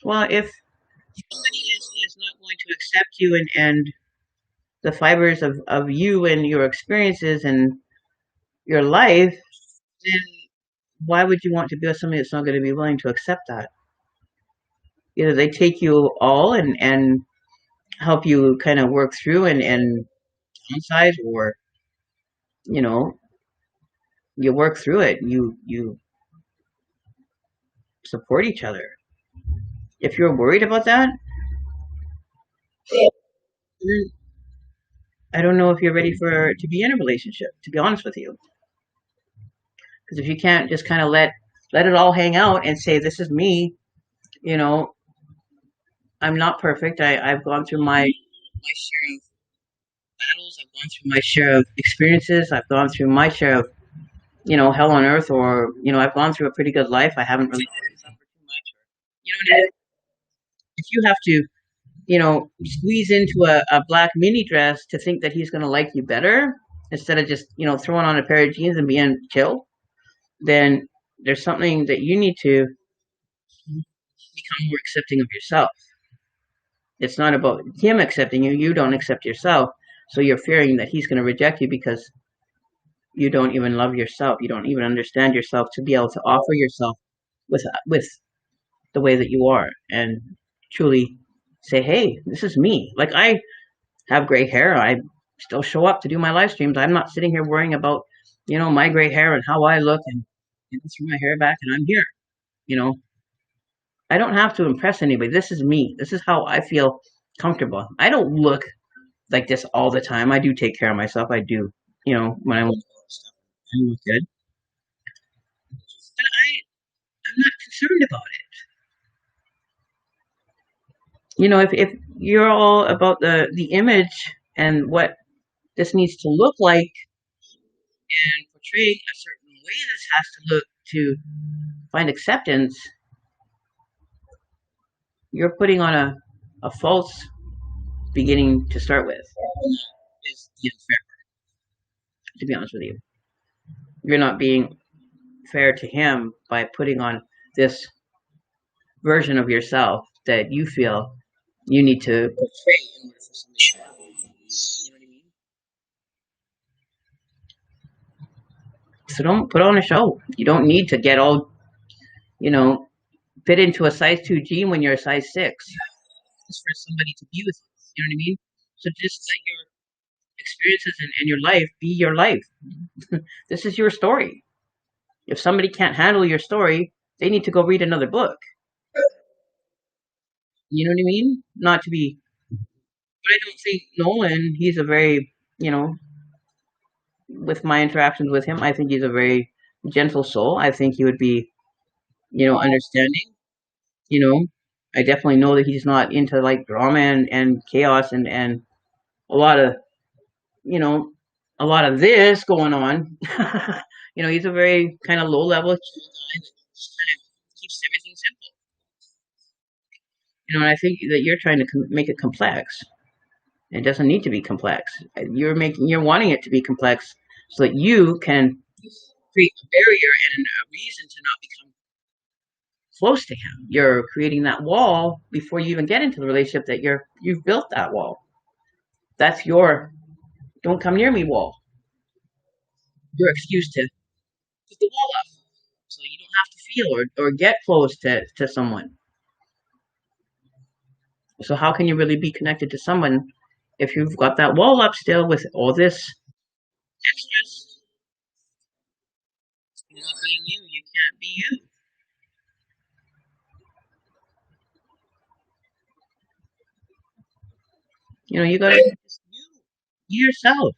Well, if somebody is not going to accept you and the fibers of you and your experiences and your life, then why would you want to be with somebody that's not going to be willing to accept that? Either they take you all and help you kind of work through and downsize, or you know, you work through it. You support each other. If you're worried about that, then I don't know if you're ready for to be in a relationship. To be honest with you, because if you can't just kind of let it all hang out and say this is me, you know, I'm not perfect. I've gone through my share of battles. I've gone through my share of experiences. I've gone through my share of hell on earth, or I've gone through a pretty good life. I haven't really suffered too much. If you have to squeeze into a black mini dress to think that he's going to like you better instead of just throwing on a pair of jeans and being chill, then there's something that you need to become more accepting of yourself. It's not about him accepting you. You don't accept yourself. So you're fearing that he's going to reject you because you don't even love yourself. You don't even understand yourself to be able to offer yourself with the way that you are and truly say, "Hey, this is me." Like, I have gray hair. I still show up to do my live streams. I'm not sitting here worrying about, my gray hair and how I look and throw my hair back and I'm here. You know, I don't have to impress anybody. This is me. This is how I feel comfortable. I don't look like this all the time. I do take care of myself. I do, when I look good. But I'm not concerned about it. If you're all about the image and what this needs to look like and portray a certain way this has to look to find acceptance, you're putting on a false beginning to start with. Is the unfair, to be honest with you. You're not being fair to him by putting on this version of yourself that you feel you need to portray in order for somebody to love you. You know what I mean? So don't put on a show. You don't need to get all, you know, fit into a size 2 jean when you're a size 6. Just for somebody to be with you. You know what I mean? So just let your experiences and your life be your life. This is your story. If somebody can't handle your story, they need to go read another book. You know what I mean? Not to be, but I don't think Nolan, he's a very, with my interactions with him, I think he's a very gentle soul. I think he would be, understanding. You know, I definitely know that he's not into like drama and chaos and a lot of, you know, a lot of this going on. He's a very kind of low level chill guy that just kind of keeps everything simple. And I think that you're trying to make it complex. It doesn't need to be complex. You're wanting it to be complex so that you can create a barrier and a reason to not become close to him. You're creating that wall before you even get into the relationship that you've built that wall. That's your don't come near me wall. Your excuse to put the wall up so you don't have to feel or get close to someone. So how can you really be connected to someone if you've got that wall up still with all this extras? You're not being you. You can't be you. You gotta just you yourself.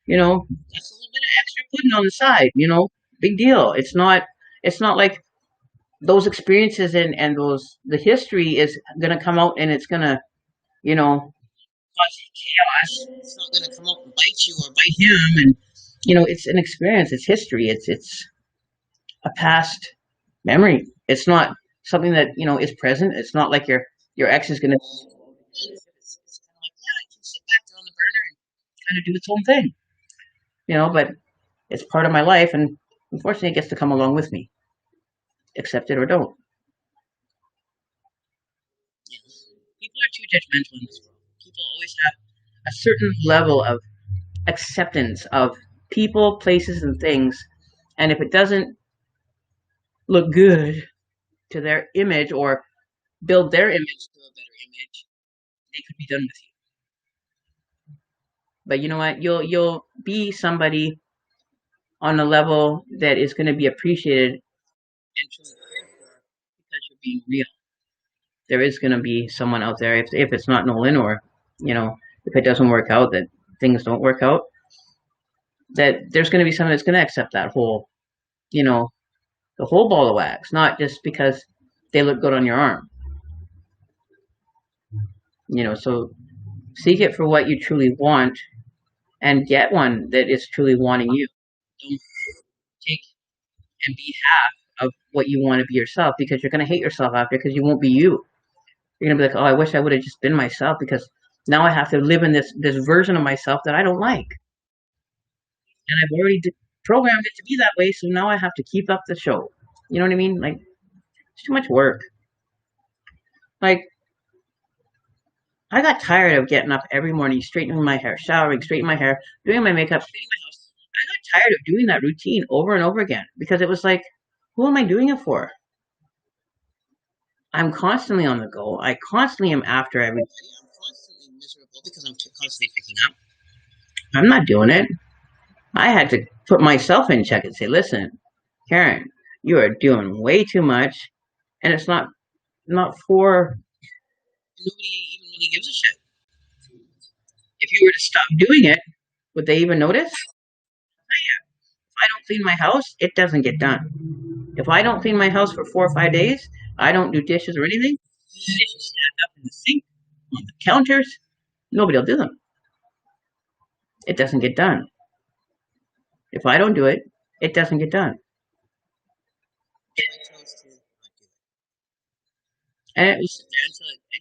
That's a little bit of extra pudding on the side. Big deal. It's not like those experiences and those the history is gonna come out and it's gonna cause chaos. It's not gonna come out and bite you or bite him. And it's an experience. It's history. It's a past memory. It's not something that is present. It's not like your ex is gonna. It's kind of like, yeah, I can sit back there on the burner and kind of do its own thing. But it's part of my life, and unfortunately, it gets to come along with me. Accept it or don't. judgmental in this world. People always have a certain level of acceptance of people, places, and things. And if it doesn't look good to their image or build their image to a better image, they could be done with you. But you know what? You'll be somebody on a level that is going to be appreciated and truly cared for because you're being real. There is going to be someone out there, if it's not Nolan, or if it doesn't work out, that things don't work out, that there's going to be someone that's going to accept that whole, the whole ball of wax, not just because they look good on your arm. So seek it for what you truly want and get one that is truly wanting you. Don't take and be half of what you want to be yourself, because you're going to hate yourself after, because you won't be you. You're going to be like, oh, I wish I would have just been myself, because now I have to live in this version of myself that I don't like. And I've already programmed it to be that way, so now I have to keep up the show. You know what I mean? Like, it's too much work. Like, I got tired of getting up every morning, straightening my hair, showering, straightening my hair, doing my makeup, cleaning my house. I got tired of doing that routine over and over again, because it was like, who am I doing it for? I'm constantly on the go. I constantly am after everybody. I'm constantly miserable because I'm constantly picking up. I'm not doing it. I had to put myself in check and say, listen, Karen, you are doing way too much, and it's not for nobody even really gives a shit. If you were to stop doing it, would they even notice? If I don't clean my house, it doesn't get done. If I don't clean my house for 4 or 5 days, I don't do dishes or anything. The dishes stand up in the sink, on the counters. Nobody will do them. It doesn't get done. If I don't do it, it doesn't get done. And it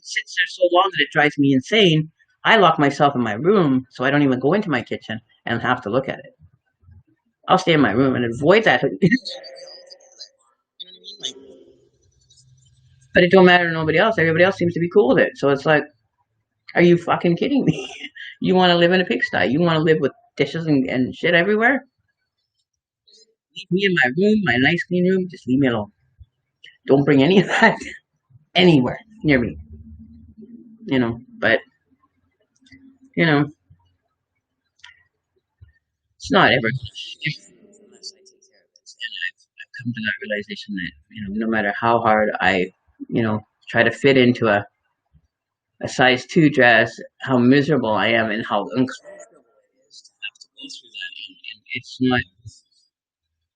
sits there so long that it drives me insane. I lock myself in my room so I don't even go into my kitchen and have to look at it. I'll stay in my room and avoid that. But it don't matter to nobody else. Everybody else seems to be cool with it. So it's like, are you fucking kidding me? You want to live in a pigsty? You want to live with dishes and shit everywhere? Leave me in my room, my nice clean room. Just leave me alone. Don't bring any of that anywhere near me. But it's not ever going to shift unless I take care of it. And I've come to that realization that no matter how hard I try to fit into a size 2 dress, how miserable I am and how uncomfortable it is to have to go through that. And it's not.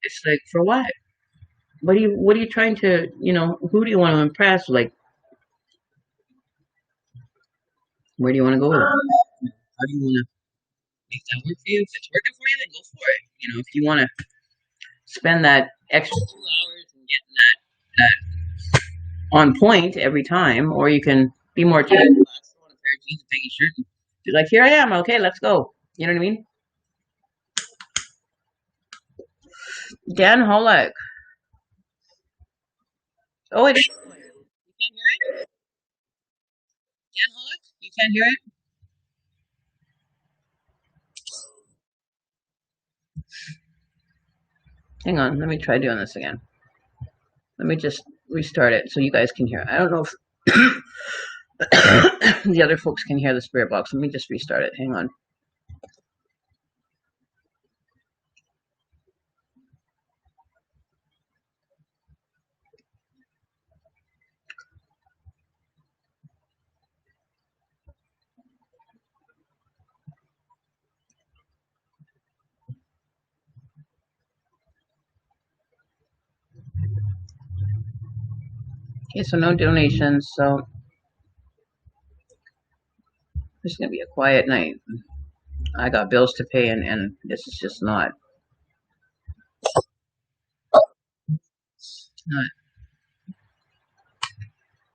It's like, for what? What are you trying to? Who do you want to impress? Like, where do you want to go with it? How do you want to make that work for you? If it's working for you, then go for it. If you want to spend that extra 2 hours and getting that on point every time, or you can be more chill, throw on a pair of jeans, a baggy shirt, and be like, here I am. Okay, let's go. You know what I mean? Dan Holek. Oh, it is. You can't hear it? Dan Holek? You can't hear it? Hang on. Let me try doing this again. Let me just restart it so you guys can hear it. I don't know if the other folks can hear the spirit box. Let me just restart it. Hang on. Okay, so no donations, so it's gonna be a quiet night. I got bills to pay, and this is just not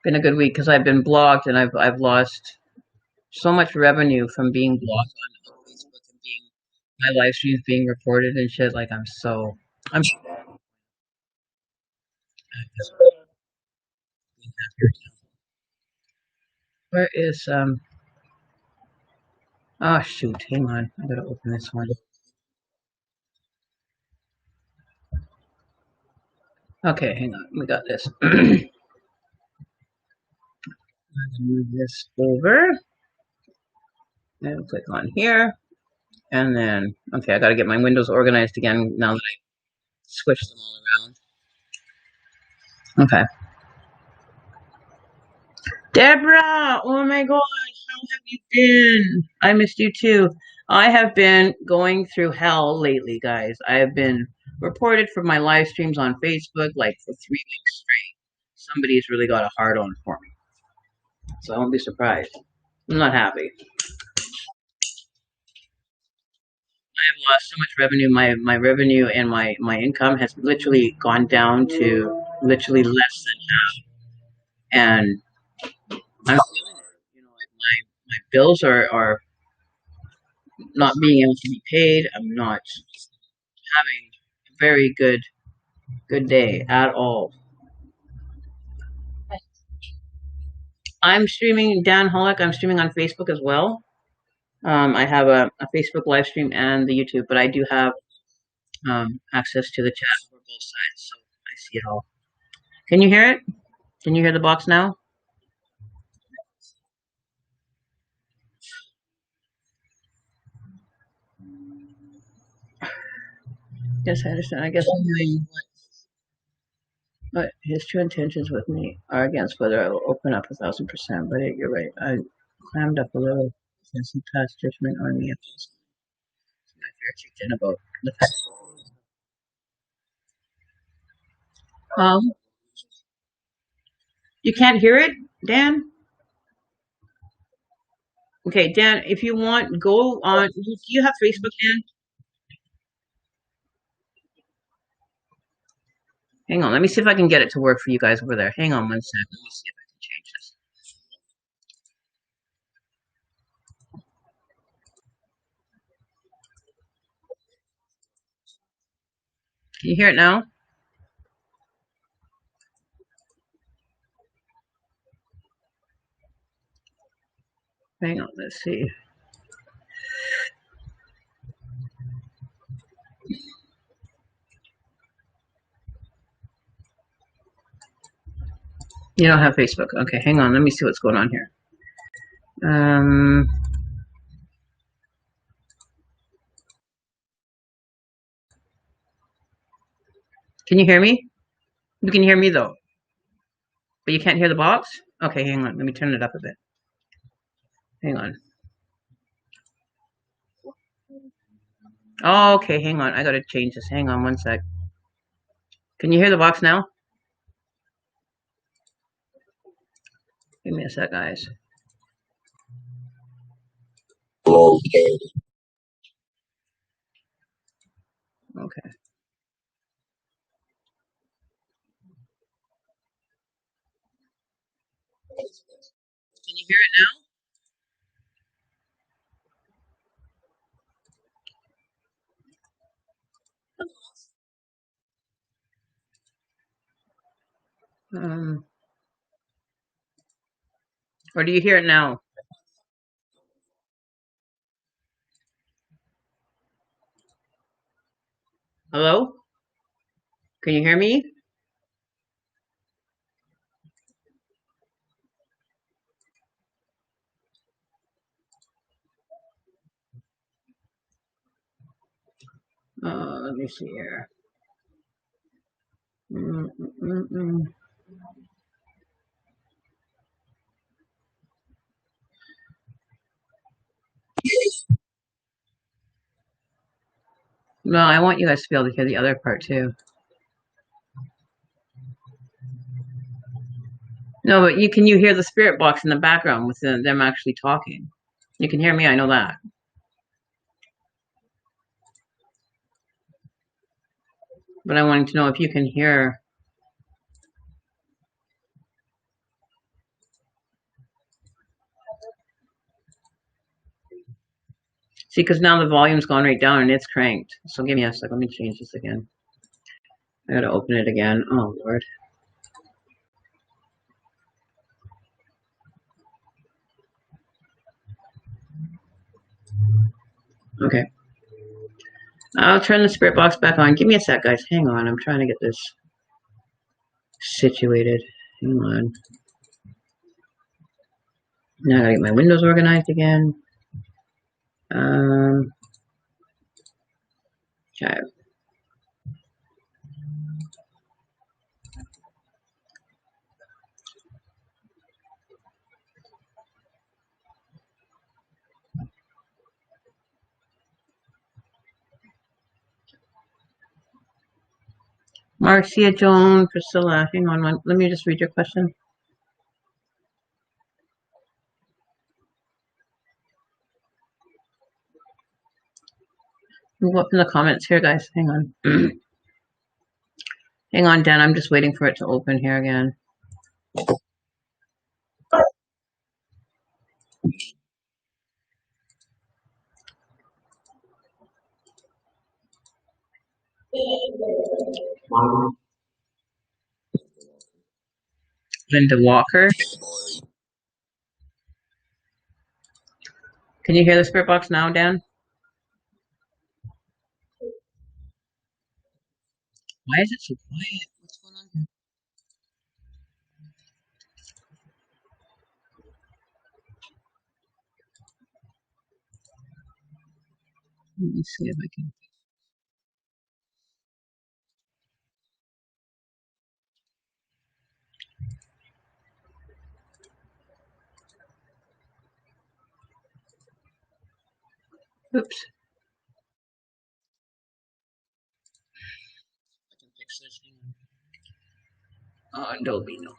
been a good week, because I've been blocked, and I've lost so much revenue from being blocked on Facebook, and my live streams being reported and shit. Like, I'm Where is oh shoot, hang on. I gotta open this one. Okay, hang on. We got this. Move this over and click on here. And then, okay, I got to get my windows organized again now that I switched them all around. Okay. Deborah, oh my gosh, how have you been? I missed you too. I have been going through hell lately, guys. I have been reported for my live streams on Facebook like for 3 weeks straight. Somebody's really got a hard on for me. So I won't be surprised. I'm not happy. I've lost so much revenue. My revenue and my income has literally gone down to literally less than half. And I'm feeling it. You know, like my bills are not being able to be paid. I'm not having a very good day at all. I'm streaming Dan Hollick. I'm streaming on Facebook as well. I have a Facebook live stream and the YouTube, but I do have access to the chat for both sides, so I see it all. Can you hear it? Can you hear the box now? Yes, I understand. I guess I'm doing but his true intentions with me are against whether I will open up 1,000%. But you're right. I clammed up a little since he passed judgment on me. My fear kicked in about the fact. Um, you can't hear it, Dan? Okay, Dan, if you want, go on. Do you have Facebook, Dan? Hang on. Let me see if I can get it to work for you guys over there. Hang on one sec. Let me see if I can change this. Can you hear it now? Hang on. Let's see. You don't have Facebook. Okay, hang on. Let me see what's going on here. Can you hear me? You can hear me though, but you can't hear the box? Okay, hang on. Let me turn it up a bit. Hang on. Oh, okay, hang on. I gotta change this. Hang on one sec. Can you hear the box now? Give me a sec, guys. Okay. Okay. Can you hear it now? Or do you hear it now? Hello? Can you hear me? Let me see here. No, I want you guys to be able to hear the other part too. No, but can you hear the spirit box in the background with them actually talking? You can hear me, I know that. But I wanted to know if you can hear. See, because now the volume's gone right down and it's cranked. So give me a sec. Let me change this again. I gotta open it again. Oh, Lord. Okay. I'll turn the spirit box back on. Give me a sec, guys. Hang on. I'm trying to get this situated. Hang on. Now I gotta get my windows organized again. Okay. Marcia, Joan, Priscilla. Hang on. Let me just read your question. Move up in the comments here, guys. Hang on. Hang on, Dan. I'm just waiting for it to open here again. Linda Walker. Can you hear the spirit box now, Dan? Why is it so quiet? What's going on here? Let me see if I can. Oops. I can fix this. Adobe, no.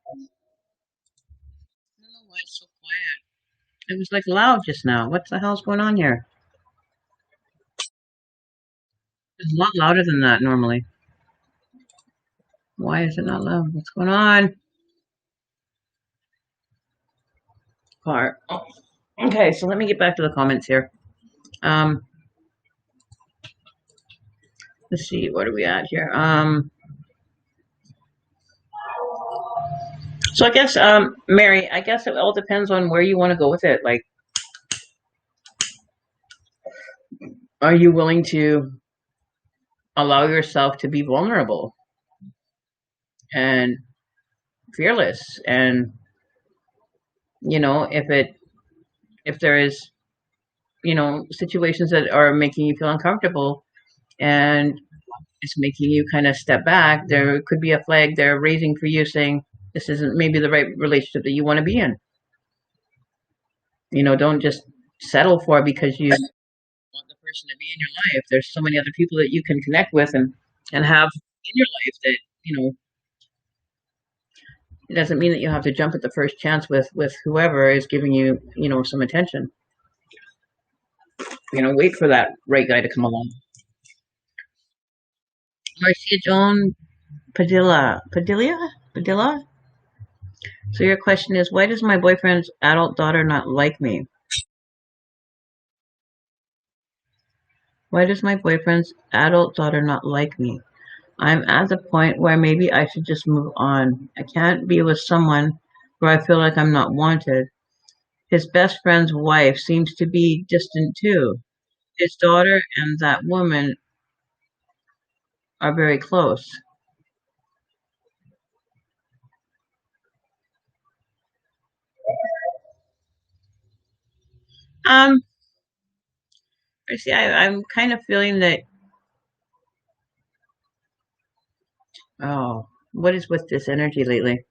I don't know why it's so quiet. It was like loud just now. What the hell's going on here? It's a lot louder than that normally. Why is it not loud? What's going on? Part. Oh. Okay, so let me get back to the comments here. Let's see, what are we at here? So I guess, Mary, I guess it all depends on where you want to go with it. Like, are you willing to allow yourself to be vulnerable and fearless? And, you know, if there is, you know, situations that are making you feel uncomfortable and it's making you kind of step back, there could be a flag there raising for you saying, this isn't maybe the right relationship that you want to be in. You know, don't just settle for it because you want the person to be in your life. There's so many other people that you can connect with and have in your life that, you know, it doesn't mean that you have to jump at the first chance with whoever is giving you, you know, some attention. You know, wait for that right guy to come along. Marcia Joan Padilla. So your question is, why does my boyfriend's adult daughter not like me? Why does my boyfriend's adult daughter not like me? I'm at the point where maybe I should just move on. I can't be with someone where I feel like I'm not wanted. His best friend's wife seems to be distant too. His daughter and that woman are very close. Um, see, I'm kind of feeling that. Oh, what is with this energy lately?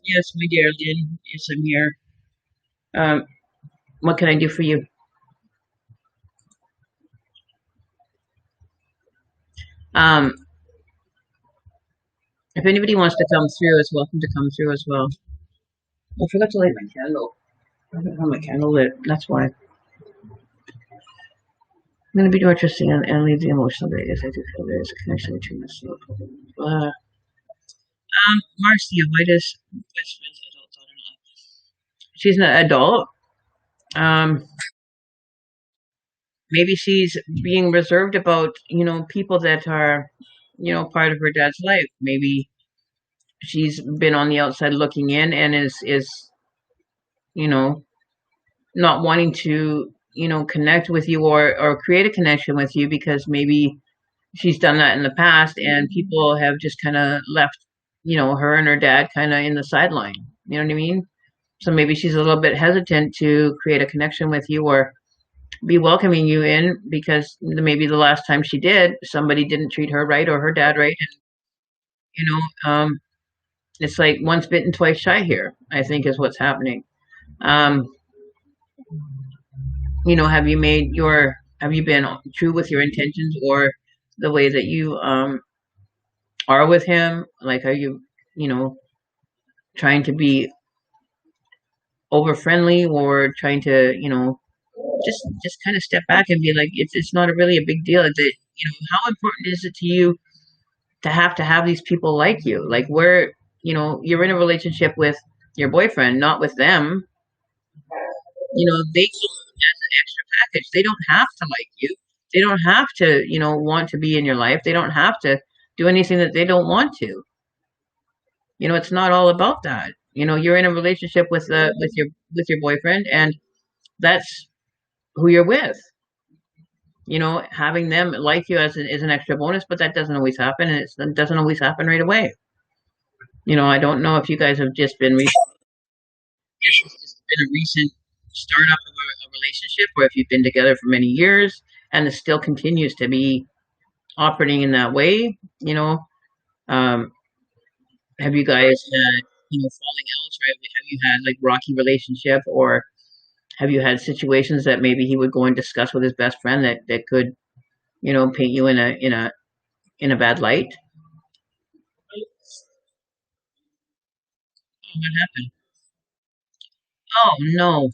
Yes, my dear Lynn. Yes, I'm here. Um, what can I do for you? Um, if anybody wants to come through, is welcome to come through as well. I forgot to light my candle. I don't have my candle lit. That's why. I'm going to be more interesting and leave the emotional Vegas. I do feel there is a connection between myself and Marcia, why does best friends she's an adult. Um, maybe she's being reserved about, people that are, part of her dad's life. Maybe she's been on the outside looking in and is, you know, not wanting to, connect with you or create a connection with you because maybe she's done that in the past and people have just kind of left, her and her dad kind of in the sideline. You know what I mean? So maybe she's a little bit hesitant to create a connection with you or be welcoming you in because maybe the last time she did, somebody didn't treat her right or her dad right. And, it's like once bitten, twice shy here, I think is what's happening. Um, have you been true with your intentions or the way that you are with him? Like, are you, you know, trying to be over friendly or trying to, just kind of step back and be like, it's not really a big deal. That how important is it to you to have these people like you? Like, where you're in a relationship with your boyfriend, not with them. They as an extra package. They don't have to like you. They don't have to, want to be in your life. They don't have to do anything that they don't want to. It's not all about that. You're in a relationship with your boyfriend, and that's who you're with. Having them like you is an extra bonus, but that doesn't always happen, and it doesn't always happen right away. I don't know if you guys have just been if it's just been a recent startup of a relationship, or if you've been together for many years and it still continues to be operating in that way. Um, have you guys had falling outs, or have you had like rocky relationship, or have you had situations that maybe he would go and discuss with his best friend that could paint you in a bad light? Oh, what happened? Oh no.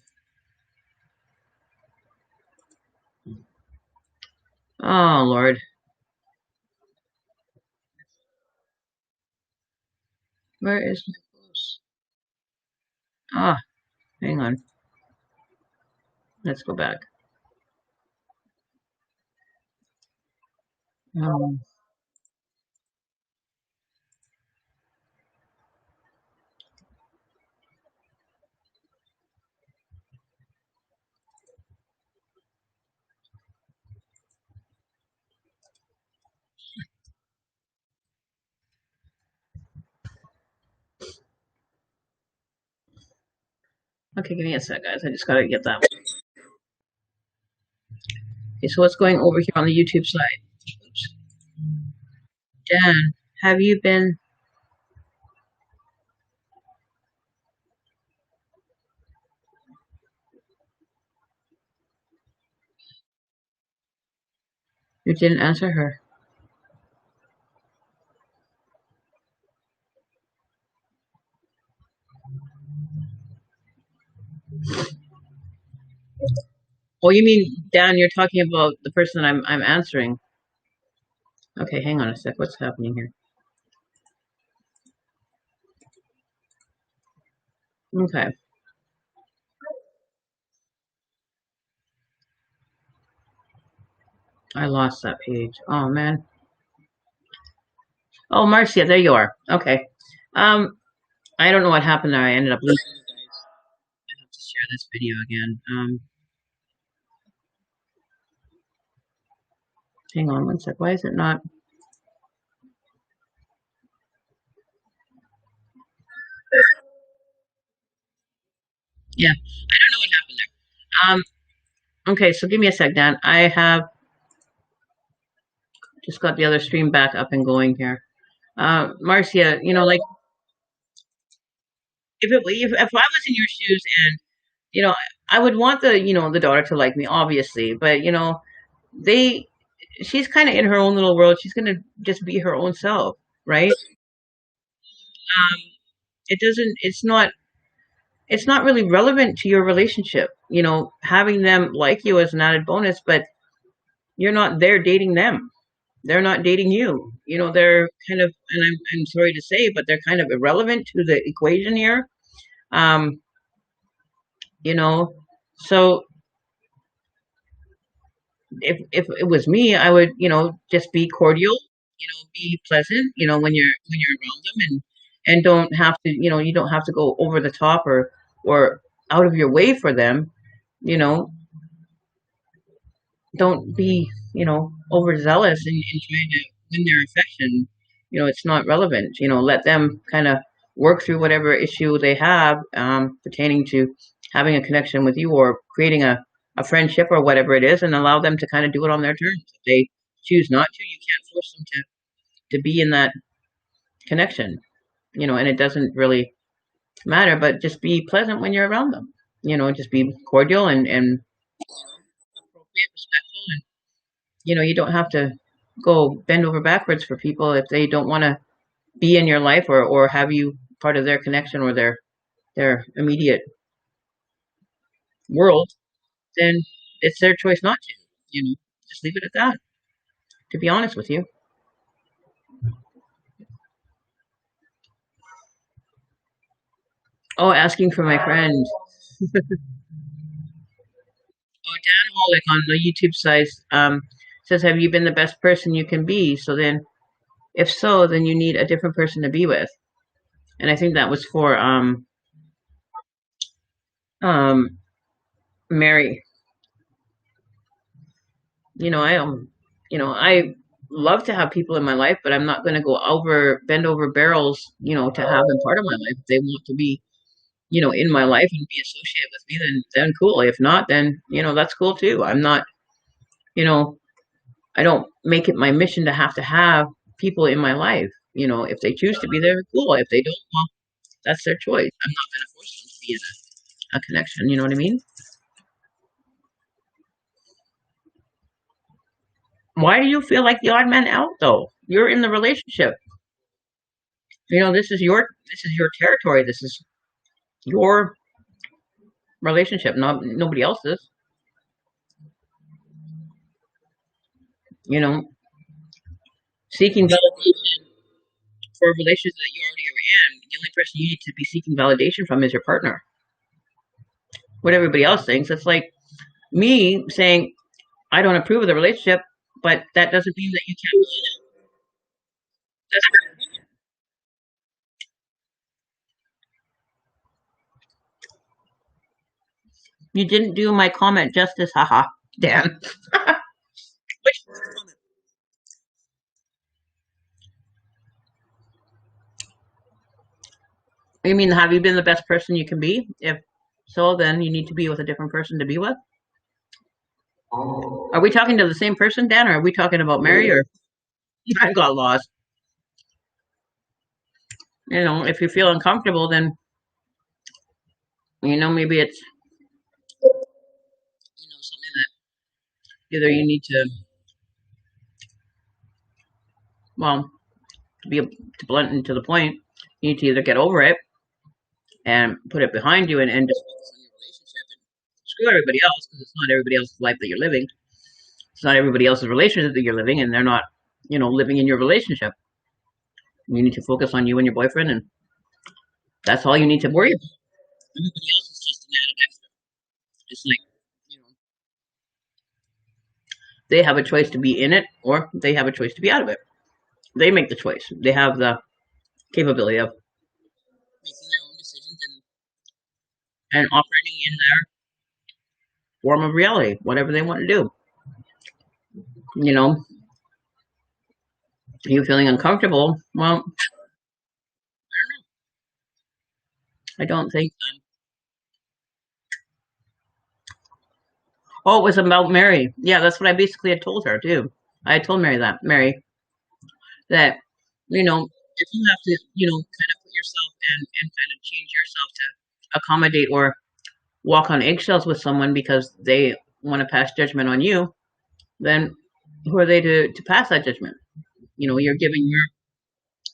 Oh Lord. Where is my clothes? Ah, hang on. Let's go back. Um, okay, give me a sec, guys. I just gotta get that one. Okay, so what's going over here on the YouTube side? Oops. Dan, have you been? You didn't answer her. Oh, you mean Dan? You're talking about the person that I'm answering. Okay, hang on a sec. What's happening here? Okay, I lost that page. Oh man. Oh, Marcia, there you are. Okay. Um, I don't know what happened there. I ended up losing you guys. I have to share this video again. Hang on one sec. Why is it not? Yeah, I don't know what happened there. Okay, so give me a sec, Dan. I have just got the other stream back up and going here. Marcia, like if I was in your shoes and you know I would want the daughter to like me, obviously, but they she's kind of in her own little world. She's gonna just be her own self, right? Um, it doesn't. It's not really relevant to your relationship. Having them like you as an added bonus, but you're not there dating them. They're not dating you. They're kind of, and I'm sorry to say, but they're kind of irrelevant to the equation here. Um, you know. So if it was me, I would, just be cordial, be pleasant, when you're around them, and don't have to, you don't have to go over the top or out of your way for them, you know. Don't be, overzealous in trying to win their affection. It's not relevant. Let them kind of work through whatever issue they have, pertaining to having a connection with you or creating a friendship or whatever it is, and allow them to kind of do it on their terms. If they choose not to, you can't force them to be in that connection, and it doesn't really matter, but just be pleasant when you're around them. Just be cordial and appropriate, respectful, and you don't have to go bend over backwards for people if they don't want to be in your life or have you part of their connection or their immediate world. Then it's their choice not to. Just leave it at that. To be honest with you. Oh, asking for my friend. Oh, Dan Holick on the YouTube site says, "Have you been the best person you can be?" So then, if so, then you need a different person to be with. And I think that was for um Mary. I love to have people in my life, but I'm not going to bend over barrels, to have them part of my life. If they want to be, in my life and be associated with me, then cool. If not, then that's cool too. I'm not, you know, I don't make it my mission to have people in my life. If they choose to be there, cool. If they don't, well, that's their choice. I'm not going to force them to be in a connection. You know what I mean? Why do you feel like the odd man out though? You're in the relationship. This is your territory. This is your relationship, not nobody else's. You know, seeking validation for a relationship that you already are in. The only person you need to be seeking validation from is your partner. What everybody else thinks. It's like me saying I don't approve of the relationship, but that doesn't mean that you can't be in it. That's, you didn't do my comment justice, haha, Dan. Which you mean, have you been the best person you can be? If so, then you need to be with a different person to be with. Are we talking to the same person, Dan, or are we talking about Mary? Or I got lost. If you feel uncomfortable, then maybe it's something that either you need to, well, to blunt and to the point, you need to either get over it and put it behind you and just focus on your relationship and screw everybody else because it's not everybody else's life that you're living. It's not everybody else's relationship that you're living, and they're not, living in your relationship. You need to focus on you and your boyfriend, and that's all you need to worry about. Everybody else is just an added extra. It's like, you know, they have a choice to be in it or they have a choice to be out of it. They make the choice. They have the capability of making their own decisions and operating in their form of reality, whatever they want to do. You know, you feeling uncomfortable? Well, I don't think. Oh, it was about Mary. Yeah, that's what I basically had told her too. I had told Mary that if you have to kind of put yourself and kind of change yourself to accommodate or walk on eggshells with someone because they want to pass judgment on you, then who are they to pass that judgment? You're giving your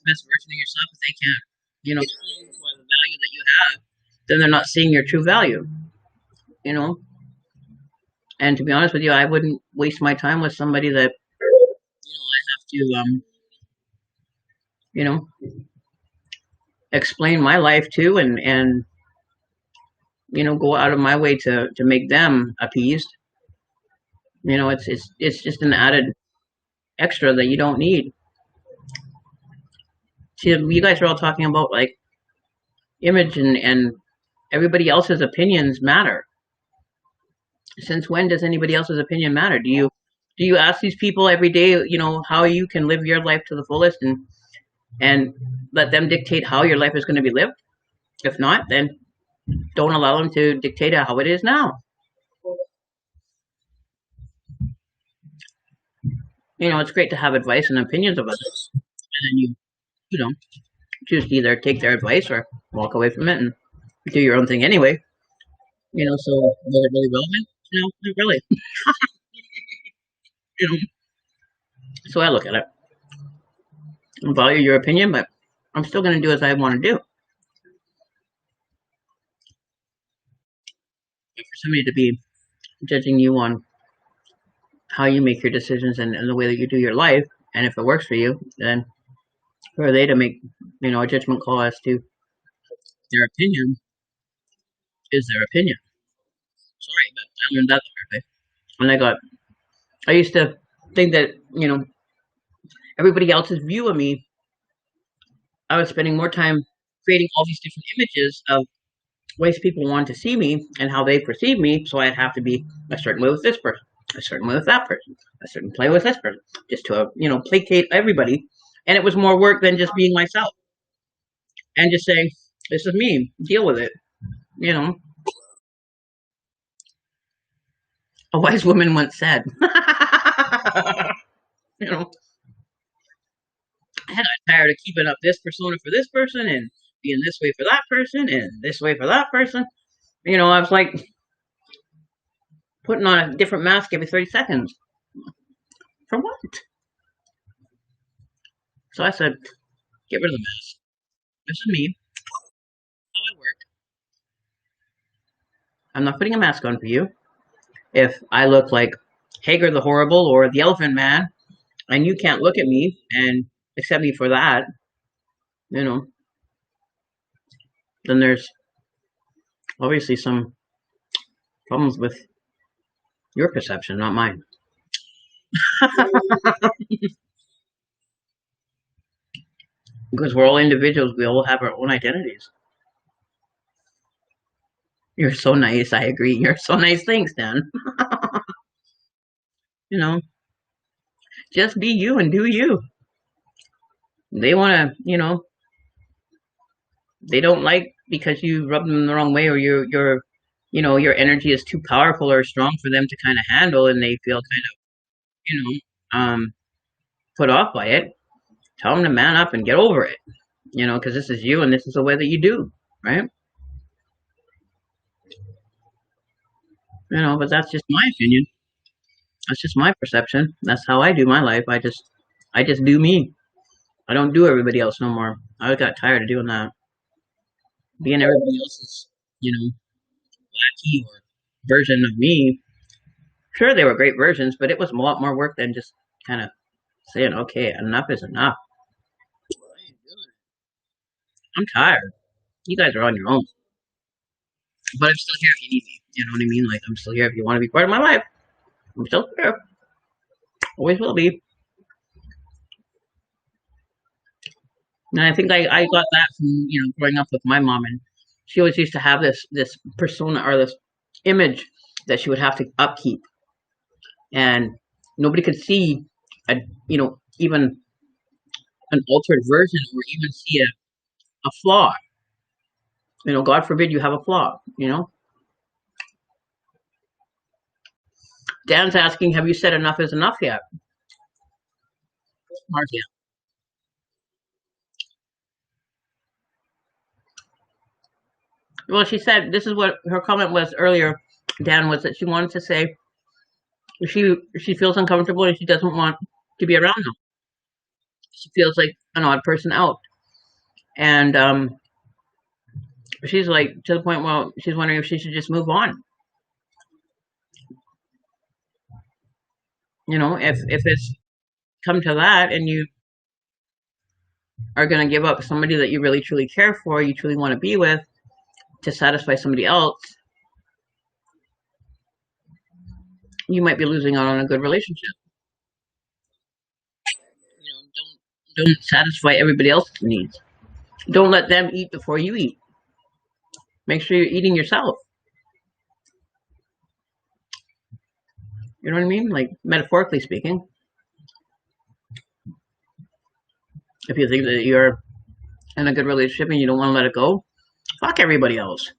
best version of yourself. If they can't, see you for the value that you have, then they're not seeing your true value. You know, and to be honest with you, I wouldn't waste my time with somebody that I have to you know explain my life to and go out of my way to make them appeased. It's just an added extra that you don't need. See, you guys are all talking about like image and everybody else's opinions matter. Since when does anybody else's opinion matter? Do you ask these people every day, how you can live your life to the fullest and let them dictate how your life is going to be lived? If not, then don't allow them to dictate how it is now. It's great to have advice and opinions of others, and then you know, choose to either take their advice or walk away from it and do your own thing anyway. So was it really relevant? No, not really. You know, so I look at it. I value your opinion, but I'm still going to do as I want to do. But for somebody to be judging you on how you make your decisions and the way that you do your life, and if it works for you, then who are they to make a judgment call as to their opinion is their opinion. Sorry, but I learned that the hard way. And I used to think that everybody else's view of me, I was spending more time creating all these different images of ways people want to see me and how they perceive me, so I'd have to be a certain way with this person, a certain way with that person, a certain play with this person, just to placate everybody. And it was more work than just being myself and just saying, "This is me. Deal with it." A wise woman once said, you know, I got tired of keeping up this persona for this person and being this way for that person and this way for that person. I was like putting on a different mask every 30 seconds. For what? So I said, get rid of the mask. This is me. How I work. I'm not putting a mask on for you. If I look like Hager the Horrible or the Elephant Man, and you can't look at me and accept me for that, then there's obviously some problems with your perception, not mine. Because we're all individuals, we all have our own identities. You're so nice, I agree. You're so nice. Thanks, Dan. Just be you and do you. They want to, they don't like because you rub them the wrong way or your energy is too powerful or strong for them to kind of handle and they feel kind of, put off by it. Tell them to man up and get over it, because this is you and this is the way that you do, right? But that's just my opinion. That's just my perception. That's how I do my life. I just do me. I don't do everybody else no more. I got tired of doing that. Being everybody else's, lackey or version of me. Sure, they were great versions, but it was a lot more work than just kind of saying, okay, enough is enough. I'm tired. You guys are on your own. But I'm still here if you need me. You know what I mean? Like, I'm still here if you want to be part of my life. I'm still here. Always will be. And I think I got that from, growing up with my mom. And she always used to have this persona or this image that she would have to upkeep. And nobody could see, even an altered version or even see a flaw. God forbid you have a flaw, Dan's asking, have you said enough is enough yet? Marcia. Well, she said, this is what her comment was earlier, Dan, was that she wanted to say she feels uncomfortable and she doesn't want to be around them. She feels like an odd person out. And she's like, to the point, well, she's wondering if she should just move on. If it's come to that and you are going to give up somebody that you really truly care for, you truly want to be with to satisfy somebody else, you might be losing out on a good relationship. You know, don't satisfy everybody else's needs. Don't let them eat before you eat. Make sure you're eating yourself. You know what I mean? Like, metaphorically speaking. If you think that you're in a good relationship and you don't want to let it go, fuck everybody else.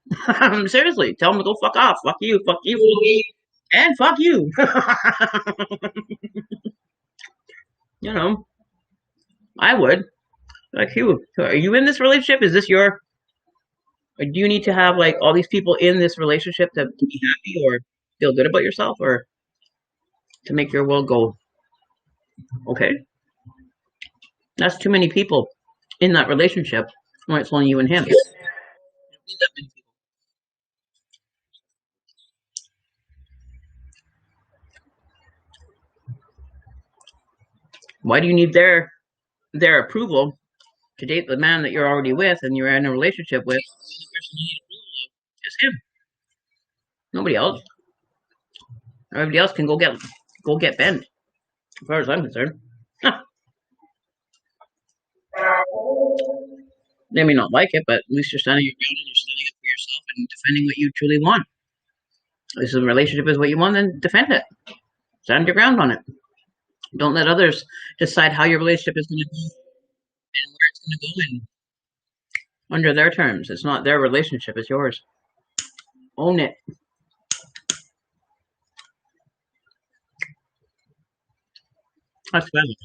Seriously, tell them to go fuck off. Fuck you, and fuck you. You know, I would. Like, you, are you in this relationship? Is this your, or do you need to have like all these people in this relationship to be happy or feel good about yourself or to make your world go okay? That's too many people in that relationship when it's only you and him. Why do you need their approval to date the man that you're already with and you're in a relationship with? The only person you need approval of is him. Nobody else. Everybody else can go get bent, as far as I'm concerned. They may not like it, but at least you're standing your ground and you're standing up for yourself and defending what you truly want. If this relationship is what you want, then defend it. Stand your ground on it. Don't let others decide how your relationship is going to go and where it's going to go in under their terms. It's not their relationship, it's yours. Own it. That's valid.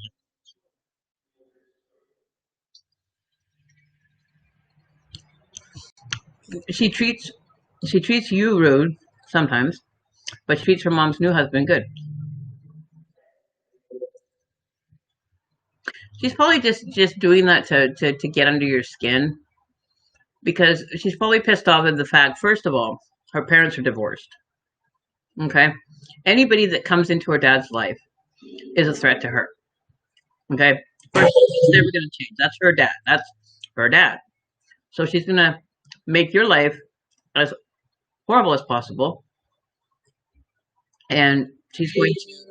She treats you rude sometimes, but she treats her mom's new husband good. She's probably just doing that to get under your skin because she's probably pissed off at the fact, first of all, her parents are divorced. Okay? Anybody that comes into her dad's life is a threat to her. Okay? First, it's never going to change. That's her dad. That's her dad. So she's going to make your life as horrible as possible. And she's going to,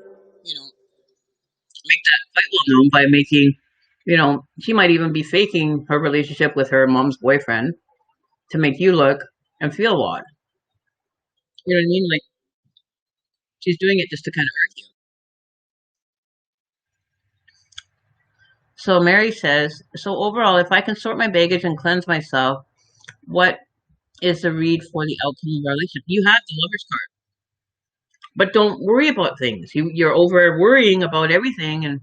make that quite well known by making, she might even be faking her relationship with her mom's boyfriend to make you look and feel odd. You know what I mean? Like, she's doing it just to kind of hurt you. So Mary says, so overall, if I can sort my baggage and cleanse myself, what is the read for the outcome of our relationship? You have the lover's card. But don't worry about things. You're over worrying about everything and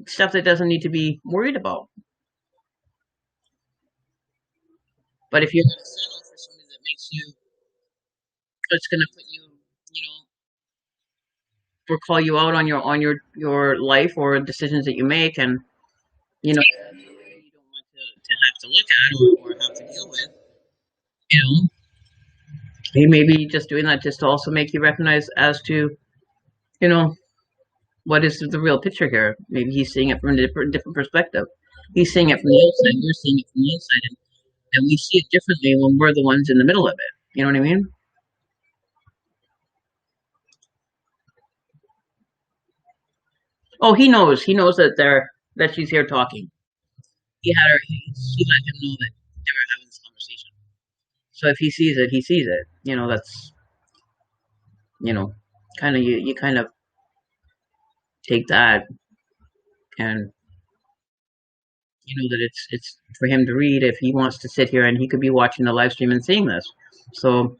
stuff that doesn't need to be worried about. But if you're going to settle for something that makes you, it's going to put you, or call you out on your life or decisions that you make, and you don't want to have to look at or have to deal with. He may be just doing that just to also make you recognize as to, what is the real picture here. Maybe he's seeing it from a different perspective. He's seeing it from the outside. We're seeing it from the inside, and we see it differently when we're the ones in the middle of it. You know what I mean? Oh, he knows. He knows that she's here talking. She let him know that they were having this conversation. So if he sees it, he sees it. That's kind of you kind of take that and that it's for him to read if he wants to sit here, and he could be watching the live stream and seeing this. So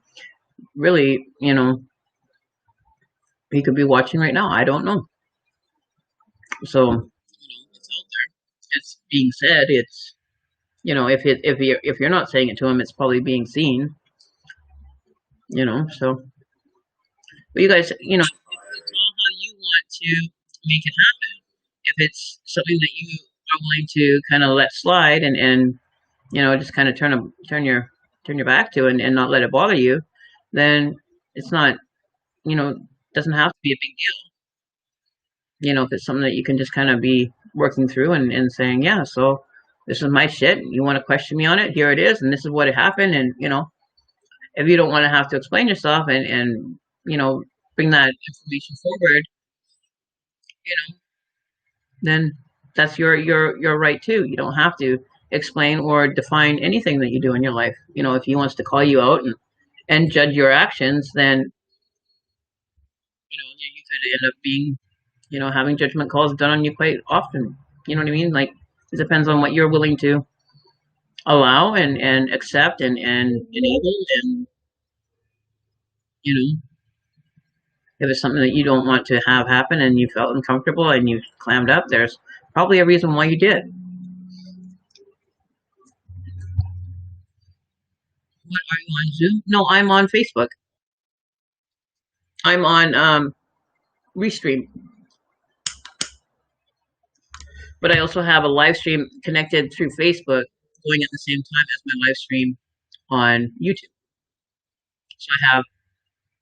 really, he could be watching right now. I don't know. So it's out there. It's being said. It's if you're not saying it to him, it's probably being seen. So but you guys, it's all how you want to make it happen. If it's something that you are willing to kind of let slide and just kind of turn your back to and not let it bother you, then it's not, doesn't have to be a big deal. If it's something that you can just kind of be working through and saying, yeah, so this is my shit. You want to question me on it? Here it is, and this is what happened. And if you don't want to have to explain yourself and bring that information forward, you know, then that's your right too. You don't have to explain or define anything that you do in your life. You know, if he wants to call you out and judge your actions, then you could end up being, having judgment calls done on you quite often. You know what I mean? Like it depends on what you're willing to allow and accept and enable, and you know if it's something that you don't want to have happen and you felt uncomfortable and you clammed up, there's probably a reason why you did. What, are you on Zoom? No, I'm on Facebook. I'm on Restream, but I also have a live stream connected through Facebook going at the same time as my live stream on YouTube. So I have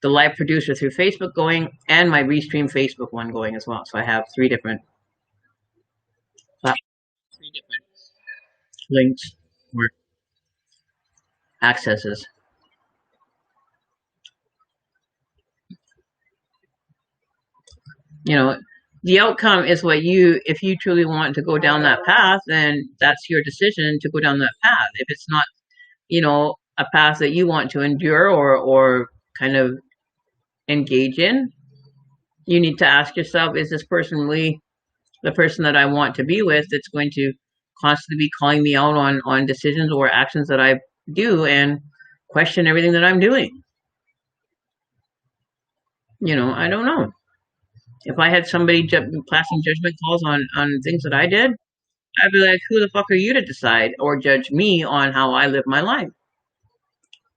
the live producer through Facebook going and my Restream Facebook one going as well. So I have three different links or accesses. You know, the outcome is what if you truly want to go down that path, then that's your decision to go down that path. If it's not, a path that you want to endure or kind of engage in, you need to ask yourself, is this person really the person that I want to be with, that's going to constantly be calling me out on decisions or actions that I do and question everything that I'm doing? I don't know. If I had somebody passing judgment calls on things that I did, I'd be like, who the fuck are you to decide or judge me on how I live my life?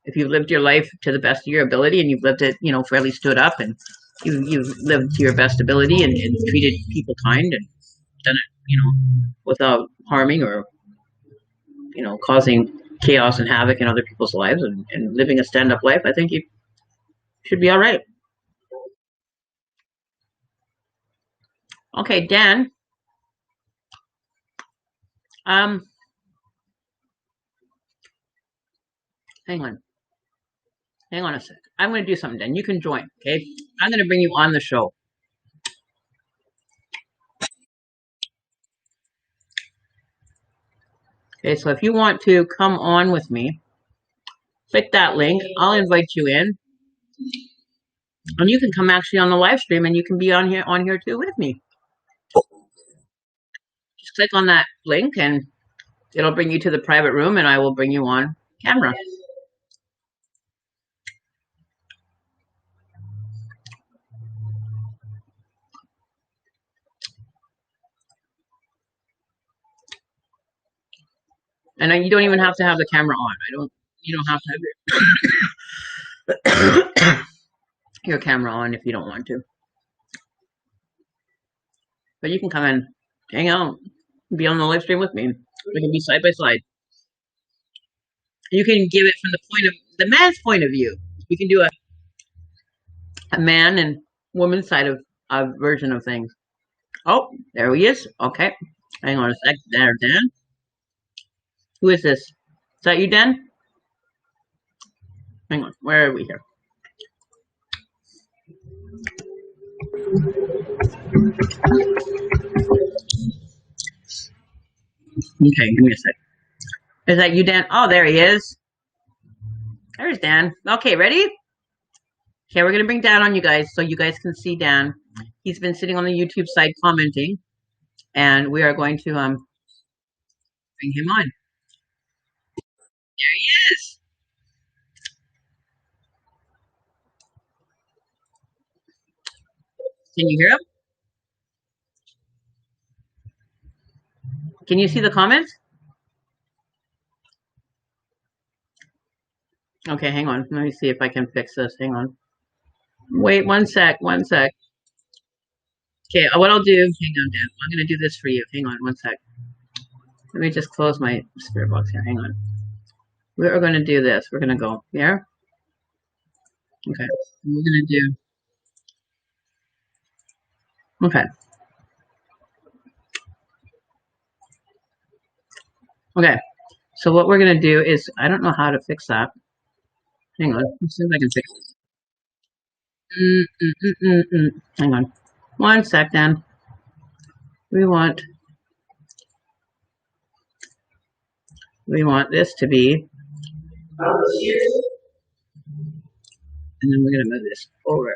If you've lived your life to the best of your ability and you've lived it, fairly stood up, and you've lived to your best ability and treated people kind and done it, without harming or, causing chaos and havoc in other people's lives, and living a stand-up life, I think you should be all right. Okay, Dan. Hang on. Hang on a sec. I'm going to do something, Dan. You can join, okay? I'm going to bring you on the show. Okay, so if you want to come on with me, click that link. I'll invite you in. And you can come actually on the live stream, and you can be on here too with me. Just click on that link and it'll bring you to the private room, and I will bring you on camera. And you don't even have to have the camera on. You don't have to have your camera on if you don't want to. But you can come and hang out, be on the live stream with me. We can be side by side. You can give it from the man's point of view. We can do a man and woman side of a version of things. Oh, there he is. Okay. Hang on a sec. There, Dan. Who is this? Is that you, Dan? Hang on. Where are we here? Okay, give me a sec. Is that you, Dan? Oh, there he is. There's Dan. Okay, ready? Okay, we're going to bring Dan on, you guys, so you guys can see Dan. He's been sitting on the YouTube side commenting, and we are going to bring him on. There he is. Can you hear him? Can you see the comments? Okay, hang on. Let me see if I can fix this. Hang on. Wait, one sec. Okay, what I'll do, hang on, Dan. I'm going to do this for you. Hang on, one sec. Let me just close my spirit box here. Hang on. We're going to do this. We're going to go here. Okay. We're going to do. Okay. Okay. So what we're going to do is, I don't know how to fix that. Hang on. Let's see if I can fix it. Hang on. 1 second. We want this to be, and then we're going to move this over.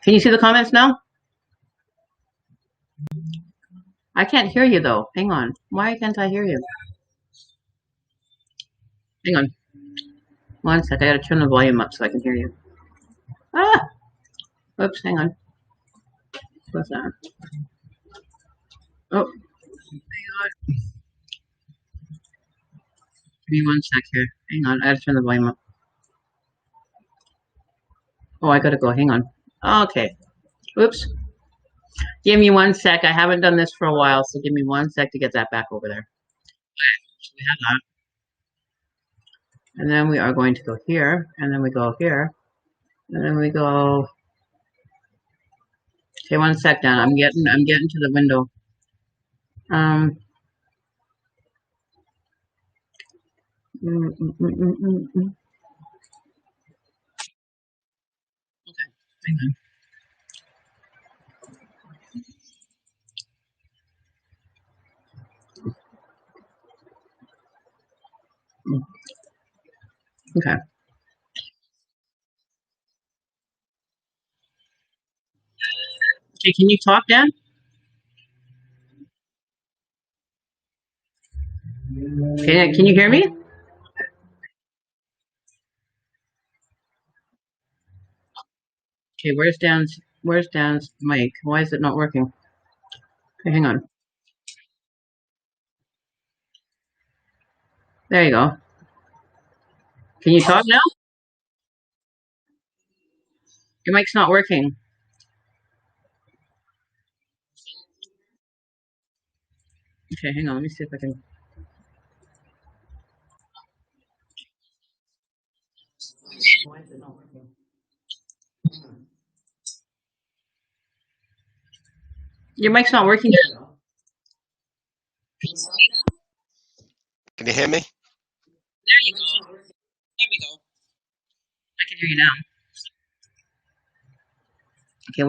Can you see the comments now? I can't hear you though. Hang on. Why can't I hear you? Hang on. 1 sec. I gotta turn the volume up so I can hear you. Ah! Oops, hang on. What's that? Oh, hang on. Give me 1 sec here. Hang on. I gotta turn the volume up. Oh, I gotta go. Hang on. Okay. Oops. Give me 1 sec. I haven't done this for a while, so give me 1 sec to get that back over there. So we have that. And then we are going to go here, and then we go here, and then we go. Okay, 1 sec, Dan. I'm getting to the window. Um. Okay, hang on. Okay. Okay, can you talk, Dan? Can you hear me? Okay, where's Dan's mic? Why is it not working? Okay, hang on. There you go. Can you talk now? Your mic's not working. Okay, hang on. Let me see if I can. Why is it not working? Your mic's not working. Can you hear me? There you go. There we go. I can hear you now. Okay,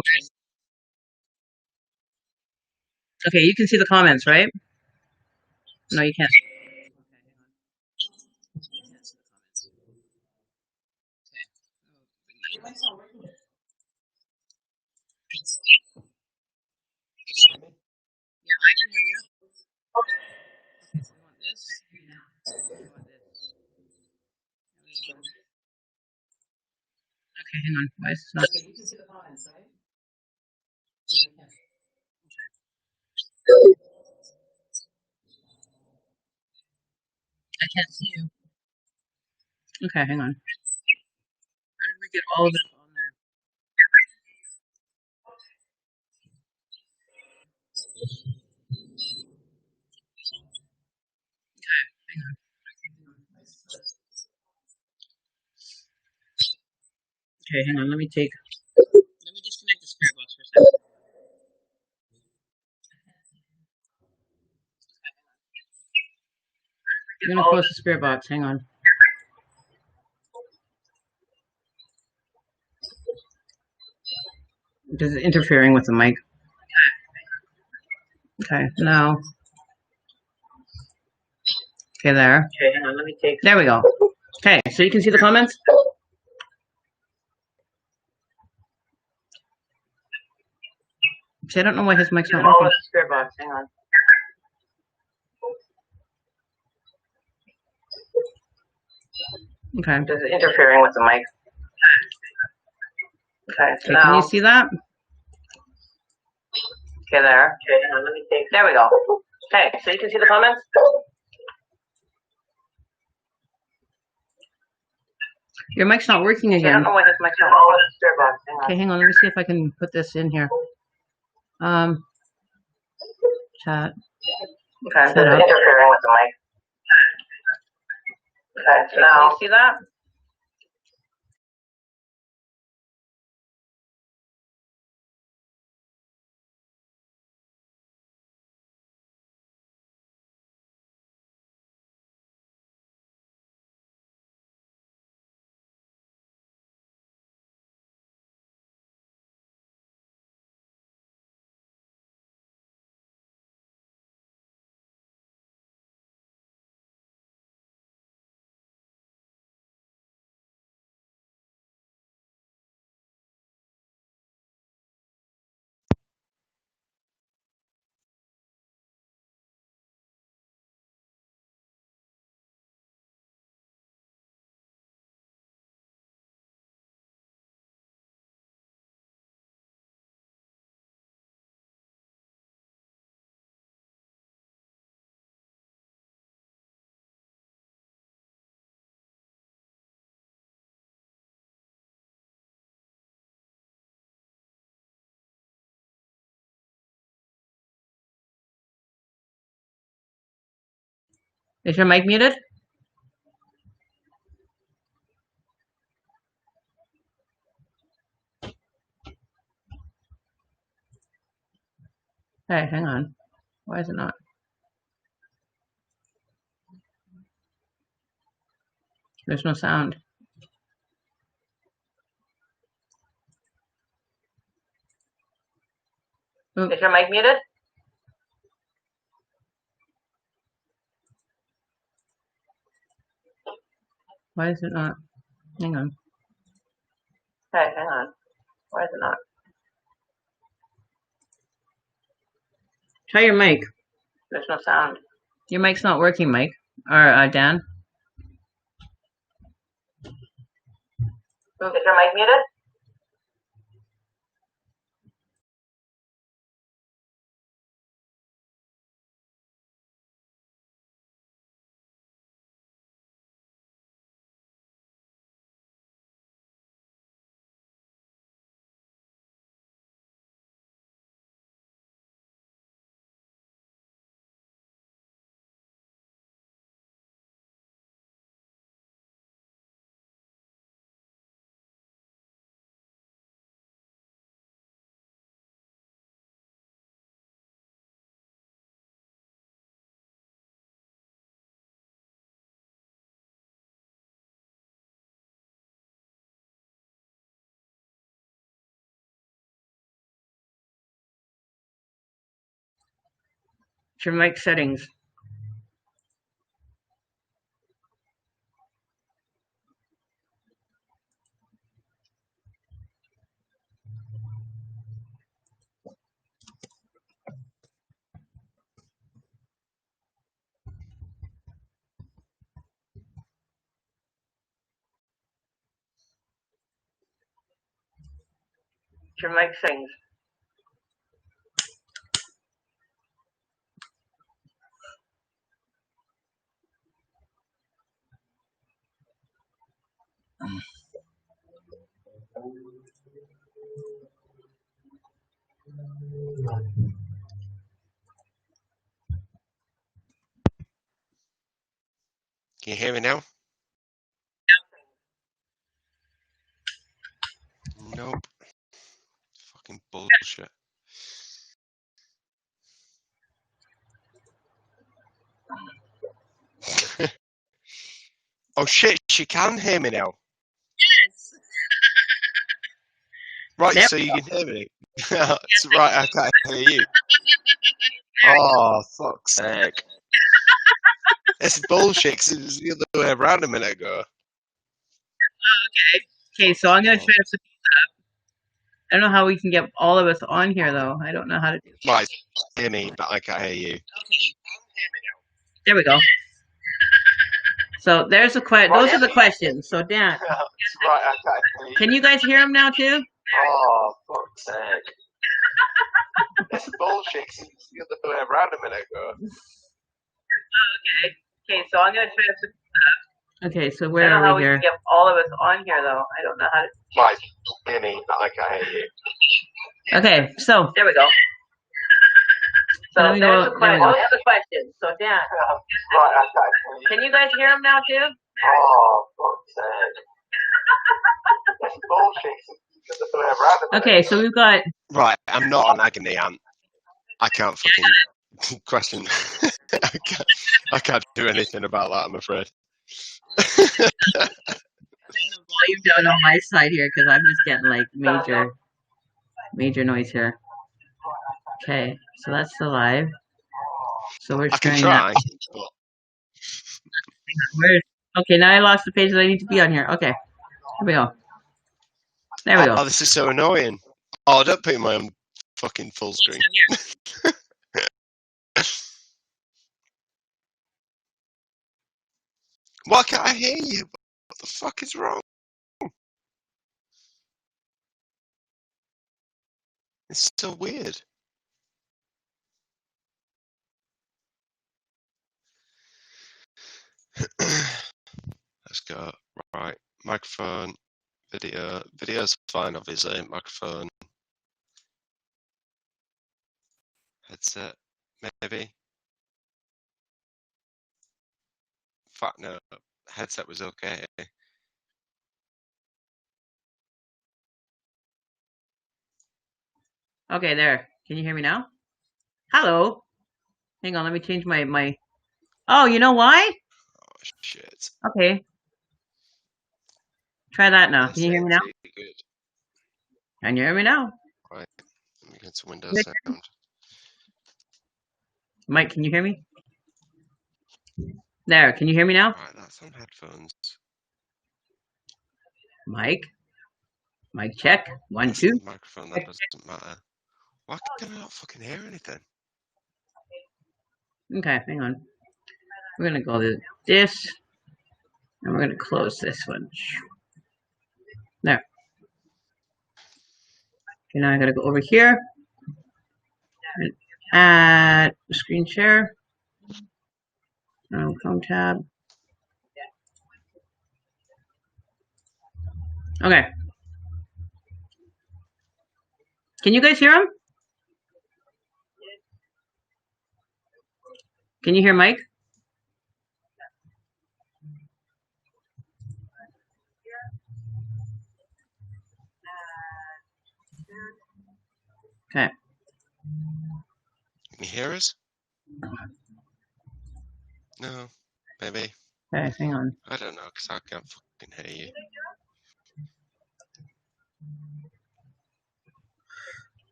okay, you can see the comments, right? No, you can't. Yeah, I can hear you. Okay, so we want this. We want this. Okay, hang on. Why is this not? Okay, you can see the comments, right? I can't see you. Okay, hang on. How did we get all of this on there? Hang on. Okay, hang on. Let me disconnect the spirit box for a second. I'm gonna close the spirit box. Hang on. Because it's interfering with the mic. Okay, now. Okay, there. Okay, hang on. Let me take. There we go. Okay, so you can see the comments? See, I don't know why his mic's not working. Spirit box. Hang on. Okay. Because it's interfering with the mic. Okay, so now. Can you see that? Okay, there. Okay, hang on. Let me take. There we go. Okay, so you can see the comments? Your mic's not working again. I don't know why this mic's not working. Okay, hang on. Let me see if I can put this in here. Chat. Okay, it's interfering with the mic. Okay, so now. Can you see that? Is your mic muted? Hey, hang on. Why is it not? There's no sound. Is your mic muted? Why is it not? Hang on. Hey, hang on. Why is it not? Try your mic. There's no sound. Your mic's not working, Mike. Or Dan. Is your mic muted? It's your mic settings. It's your mic settings. Can you hear me now? Nope. Fucking bullshit. Oh shit, she can hear me now. Yes. Right, There so you can hear me. That's right, I can't hear you. Oh, fuck's sake. It's bullshit, 'cause it was the other way around a minute ago. Okay, so I'm gonna try to. I don't know how we can get all of us on here though. I don't know how to do. Right, hear me, but I can't hear you. There we go. So there's a question. Those are the questions. So Dan, That's right, I can't hear you. can you guys hear them now too? Oh, fuck's sake. It's bullshit, 'cause it was the other way around a minute ago. Okay, so I'm gonna try to. Okay, so where are we here? Get all of us on here though. I don't know how to. Right, hear me, but I can't hear you. Okay, so there we go. So there's those are the questions. So Dan, Right, I can't hear you. can you guys hear them now too? Oh, fuck's sake. It's bullshit, 'cause it was the other way around a minute Okay, ago. so we've got. Right, I'm not an agony aunt. I can't fucking question. I can't do anything about that, I'm afraid. Volume down on my side here because I'm just getting like major noise here. Okay, so that's the live. So we're I can sharing try. that. Okay, now I lost the page that I need to be on here. Okay, here we go. There we go. Oh, this is so annoying. Oh, don't put my own fucking full screen. Why can't I hear you? What the fuck is wrong? It's so weird. Let's go. Right, microphone, video. Video's fine, obviously. Microphone, headset, maybe. fuck no. Headset was okay. Okay, there. Can you hear me now? Hello. Hang on, let me change my. Oh, you know why? Oh shit. Okay. Try that now. That Can you hear me sounds now? really good. Can you hear me now? Right. Let me get some Windows sound. Mike, can you hear me? There. Can you hear me now? Right, that's on headphones. Mike? Mike, check. One, That's two. on the microphone, that doesn't matter. Why can I not fucking hear anything? Okay, hang on. We're gonna go to this, and we're gonna close this one. There. Okay, now I gotta go over here and add the screen share. Chrome tab. Okay. Can you guys hear him? Can you hear Mike? Okay. Can you hear us? No, maybe. Okay, hang on. I don't know, because I can't fucking hear you.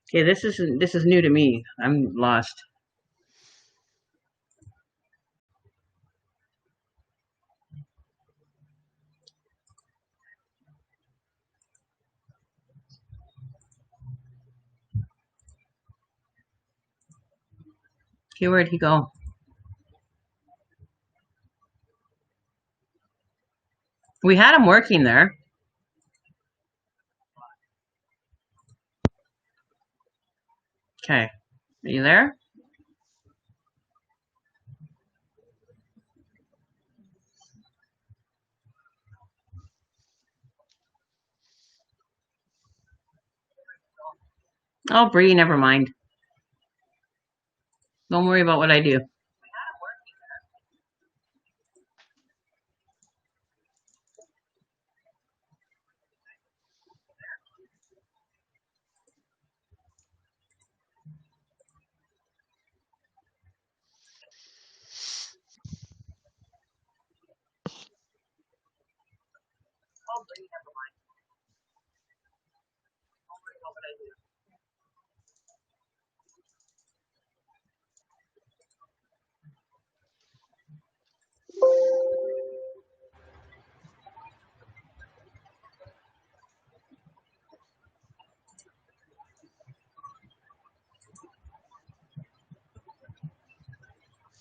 Okay, this is new to me. I'm lost. Okay, where'd he go? We had him working there. Okay. Are you there? Oh, Bree, never mind. Don't worry about what I do.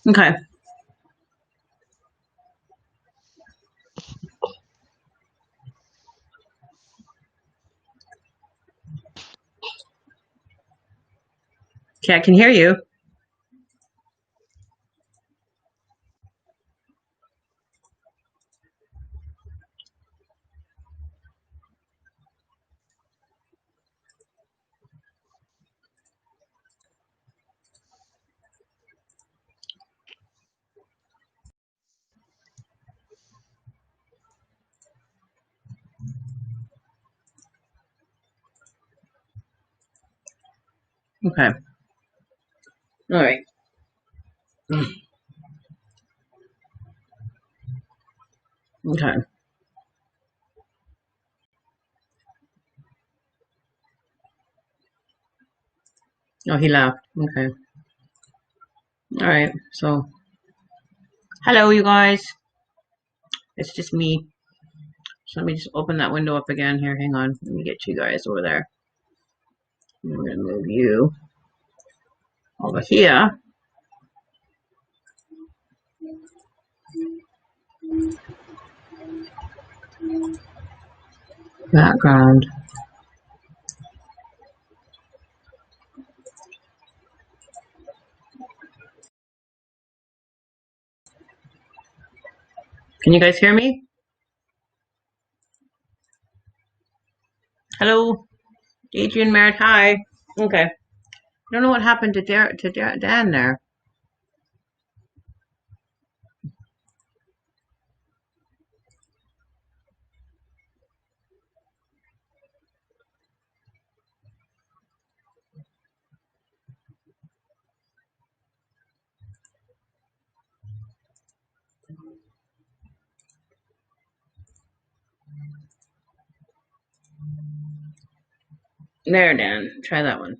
Okay. Okay, I can hear you. Okay. All right. Okay. Oh, he left. Okay. All right. So, hello, you guys. It's just me. So let me just open that window up again here. Hang on. Let me get you guys over there. I'm going to move you over here. Background. Can you guys hear me? Hello, Adrian Merritt. Hi. Okay. I don't know what happened to Dan there. There, Dan. Try that one.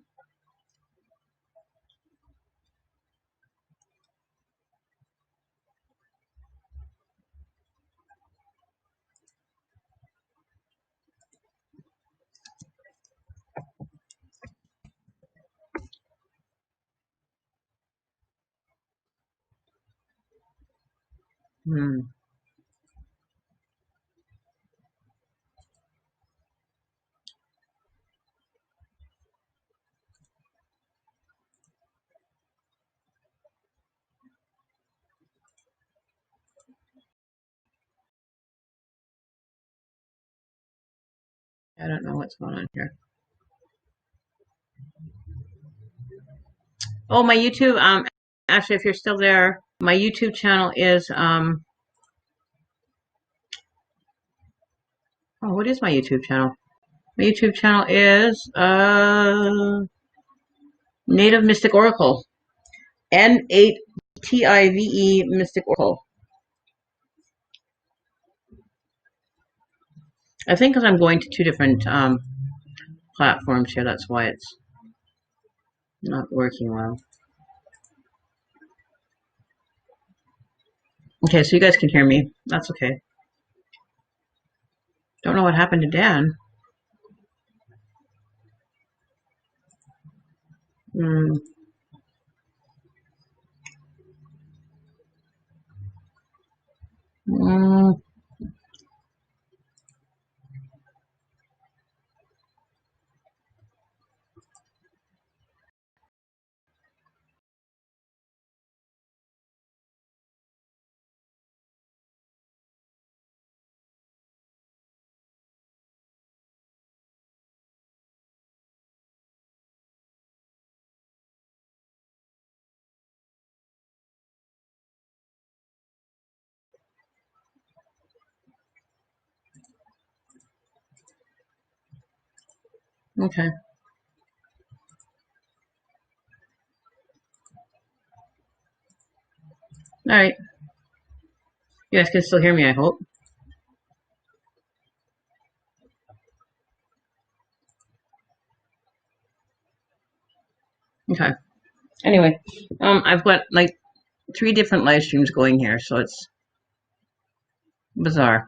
Hmm. I don't know what's going on here. Oh, my YouTube. Actually, if you're still there, my YouTube channel is Oh, what is my YouTube channel? My YouTube channel is Native Mystic Oracle. N8TIVE Mystic Oracle. I think because I'm going to two different platforms here, that's why it's not working well. Okay, so you guys can hear me. That's okay. Don't know what happened to Dan. Hmm. Mm, okay. All right. You guys can still hear me, I hope. Okay. Anyway, I've got like 3 different live streams going here, so it's bizarre.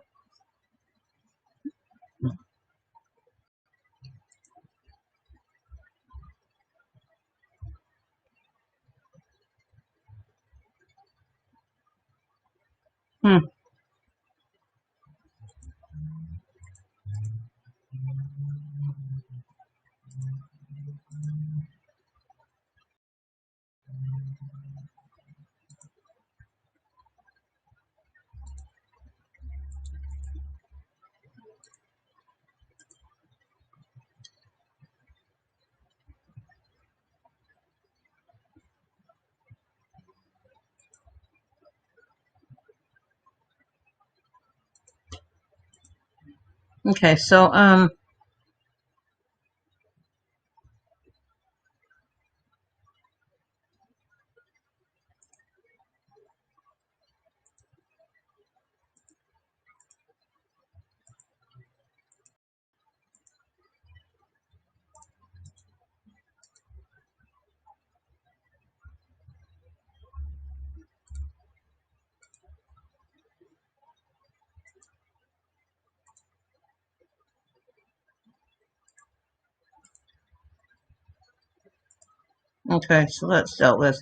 Hmm. Okay, so okay, so that's dealt with.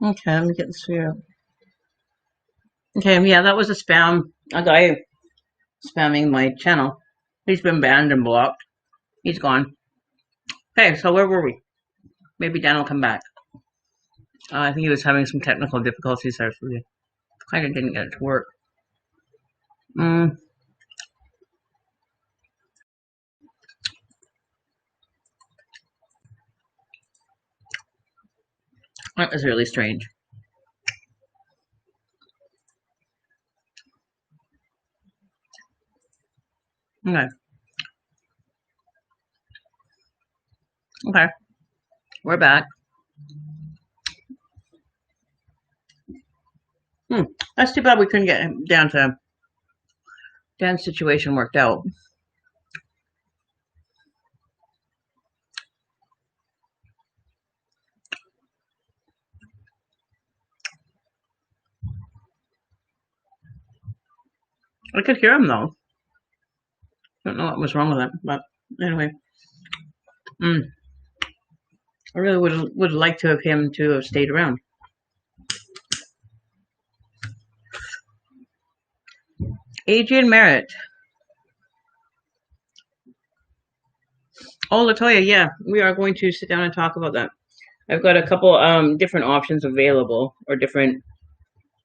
Okay, let me get this figured out. Okay, yeah, that was a spam. A guy spamming my channel. He's been banned and blocked. He's gone. Okay, so where were we? Maybe Dan will come back. I think he was having some technical difficulties there, so we kind of didn't get it to work. Mm, that was really strange. Okay, okay, we're back. That's too bad we couldn't get him down to Dan's situation worked out. I could hear him though. Don't know what was wrong with it, but anyway, mm, I really would like to have him to have stayed around. Adrian Merritt. Oh, Latoya, yeah, we are going to sit down and talk about that. I've got a couple different options available, or different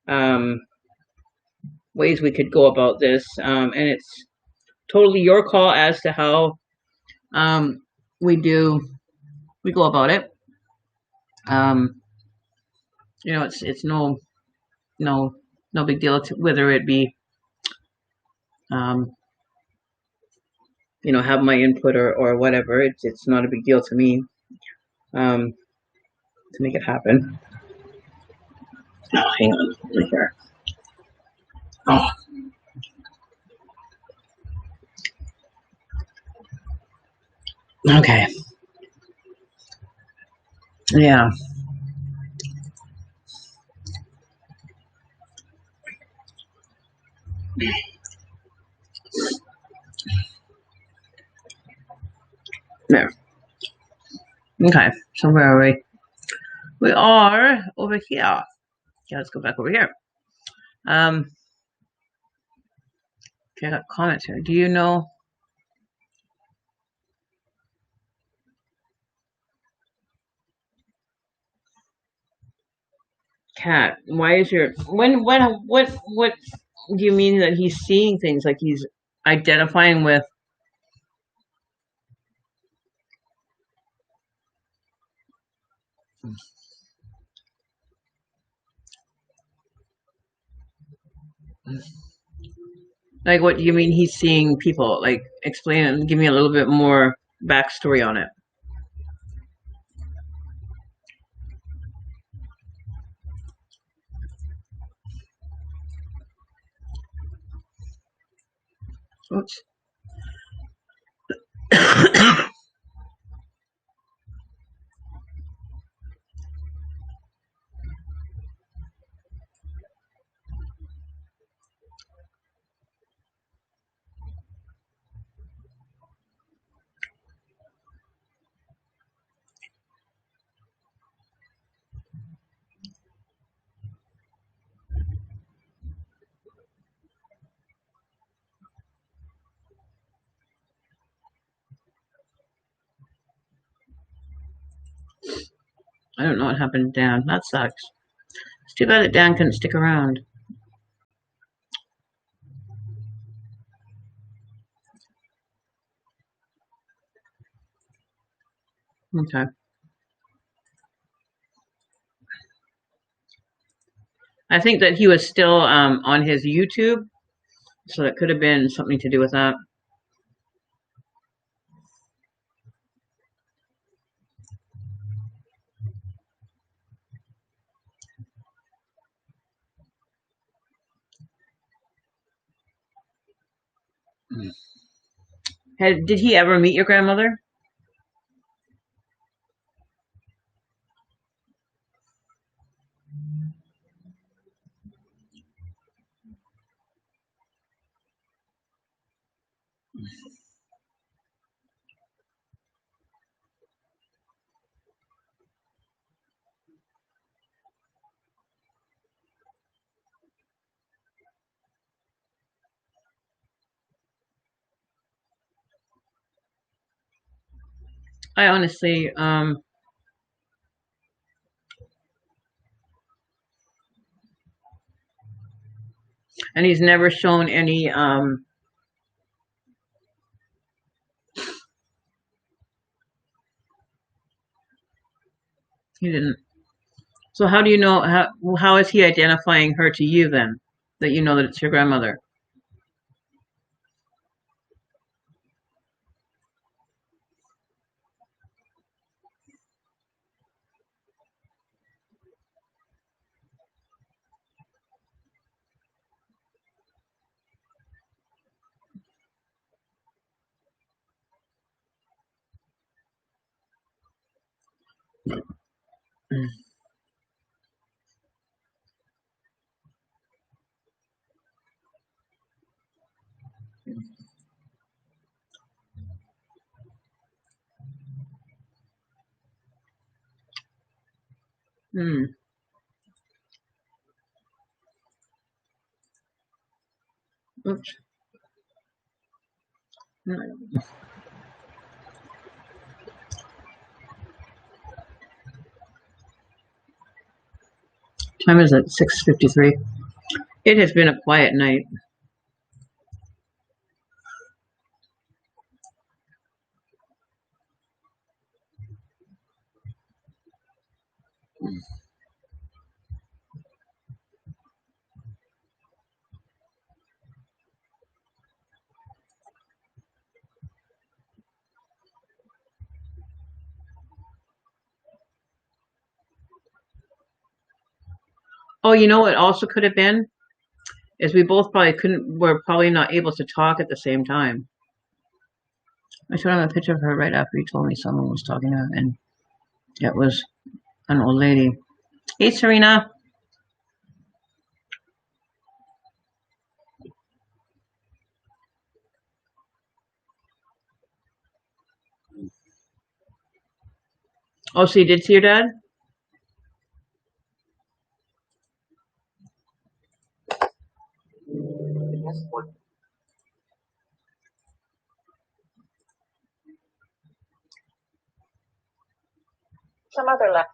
um, ways we could go about this, and it's totally your call as to how um, we go about it. Um, it's no no big deal to whether it be um, have my input or whatever. It's not a big deal to me um, to make it happen. Oh, hang on, right here. Oh, okay. Yeah. There. Okay. So where are we? We are over here. Yeah, let's go back over here. Okay, I got comments here. Do you know, Cat? Why is your what do you mean that he's seeing things like he's identifying with? Like, what do you mean he's seeing people? Like, explain it and give me a little bit more backstory on it. Oops. I don't know what happened to Dan. That sucks. It's too bad that Dan couldn't stick around. Okay. I think that he was still on his YouTube, so that could have been something to do with that. Did he ever meet your grandmother? I honestly, And he's never shown any he didn't. So how do you know how is he identifying her to you then? That you know that it's your grandmother? Hmm. Oops. Time is at 6:53. It has been a quiet night. Oh, you know what also could have been is we both probably couldn't. We're probably not able to talk at the same time. I showed him a picture of her right after he told me someone was talking to her, and it was an old lady. Hey, Serena. Oh, so you did see your dad? Some other left.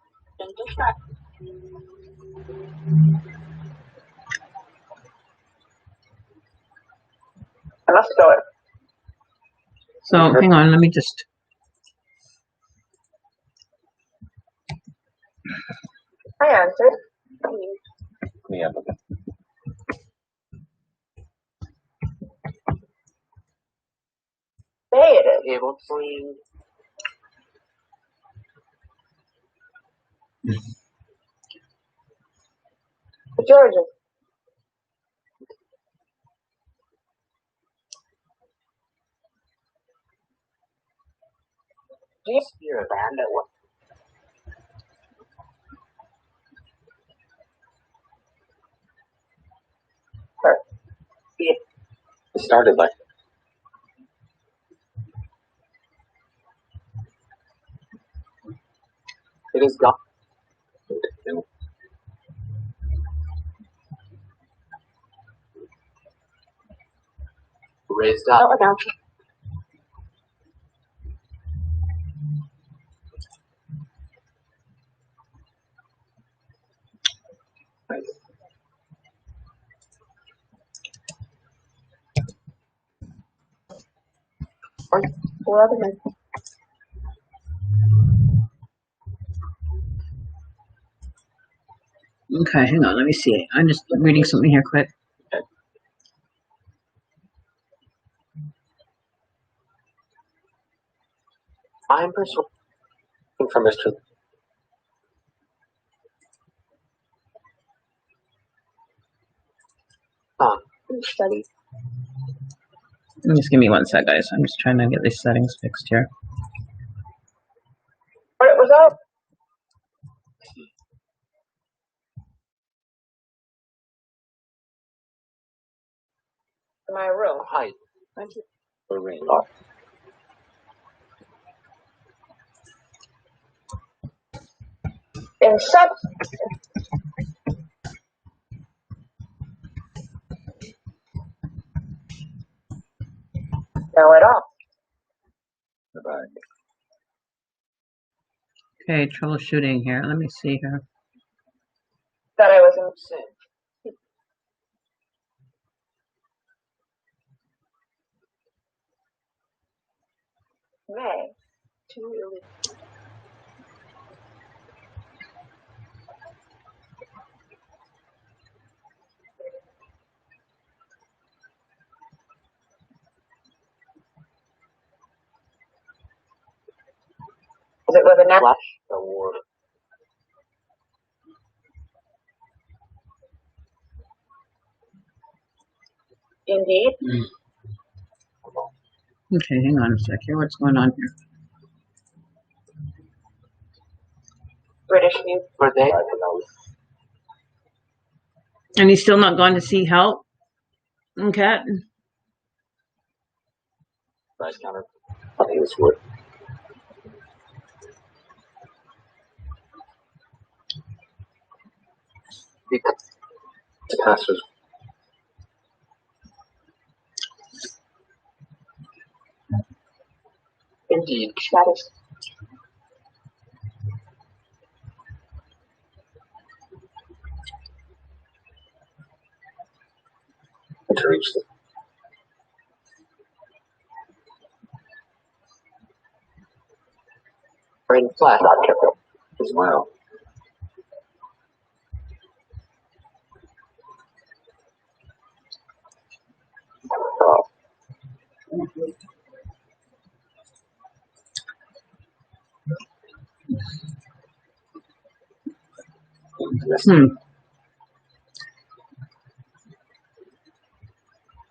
I must go. So hang on, let me just. I answered. Yeah. Say it is. Able to. Georgia. Do you hear a band at work? It started like it is gone. Raised up. Oh, down. Four other men. Okay, hang on, let me see. I'm just reading something here quick. I'm persuaded from Mr. Study. Just give me one sec, guys. I'm just trying to get these settings fixed here. But it was up. In my room. Hi. Thank you. Rain. In sub. No, at all. Goodbye. Okay, troubleshooting here. Let me see here. That I was in sin. May. Too early. Is it with a net? Flash award. Indeed. Okay, hang on a sec here. What's going on here? British News. Were they? And he's still not gone to seek help? Okay. Price counter. I think it's wood. Because the pastors Indeed. That is. to reach the brain flash. Not kept up as well.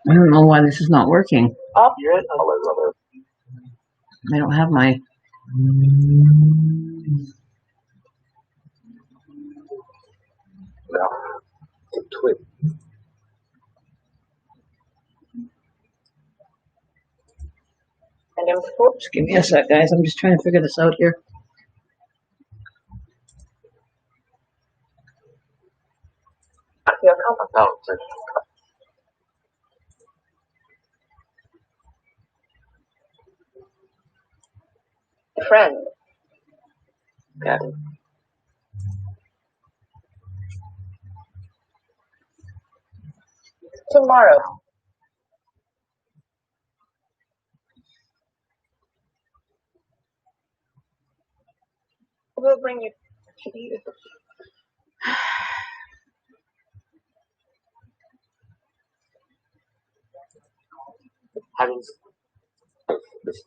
I don't know why this is not working. Up. I don't have my... No. The twin. And import. Just give me a sec, guys. I'm just trying to figure this out here. Your comfort. Oh, sorry. Friend. Got Tomorrow. We'll bring you tea. having this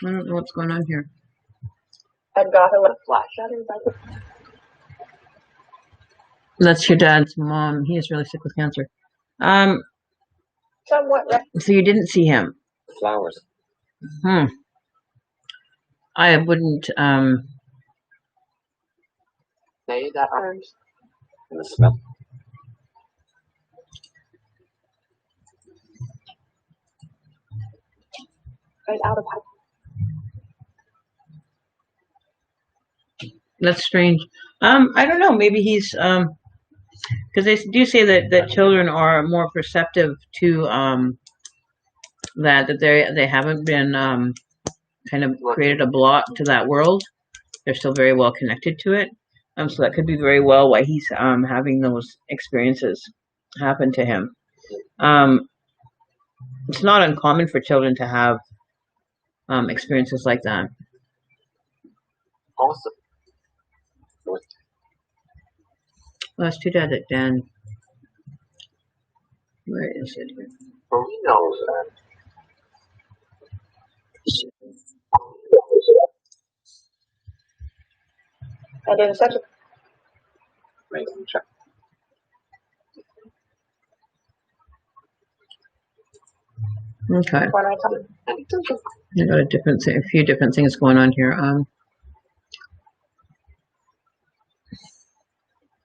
I don't know what's going on here. I've got a little flash at her by the That's your dad's mom. He is really sick with cancer. somewhat. So you didn't see him? flowers. I wouldn't, Say that orange. And the smell. Right out of that's strange. I don't know. Maybe he's, because they do say that children are more perceptive to, that they haven't been, kind of created a block to that world. They're still very well connected to it. So that could be very well why he's, having those experiences happen to him. It's not uncommon for children to have, experiences like that. Also, Well, it's too bad that Dan. Where is it here? Marino's and in such a making check. Okay, when I come I got a few different things going on here.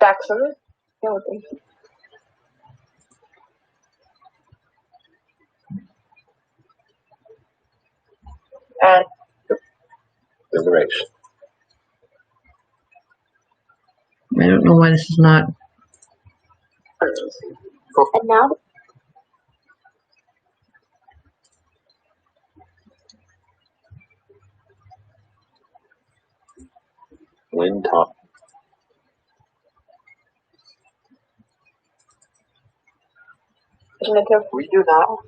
Jackson. And Liberation. I don't know why this is not. and now Wind top. definitive. We do now.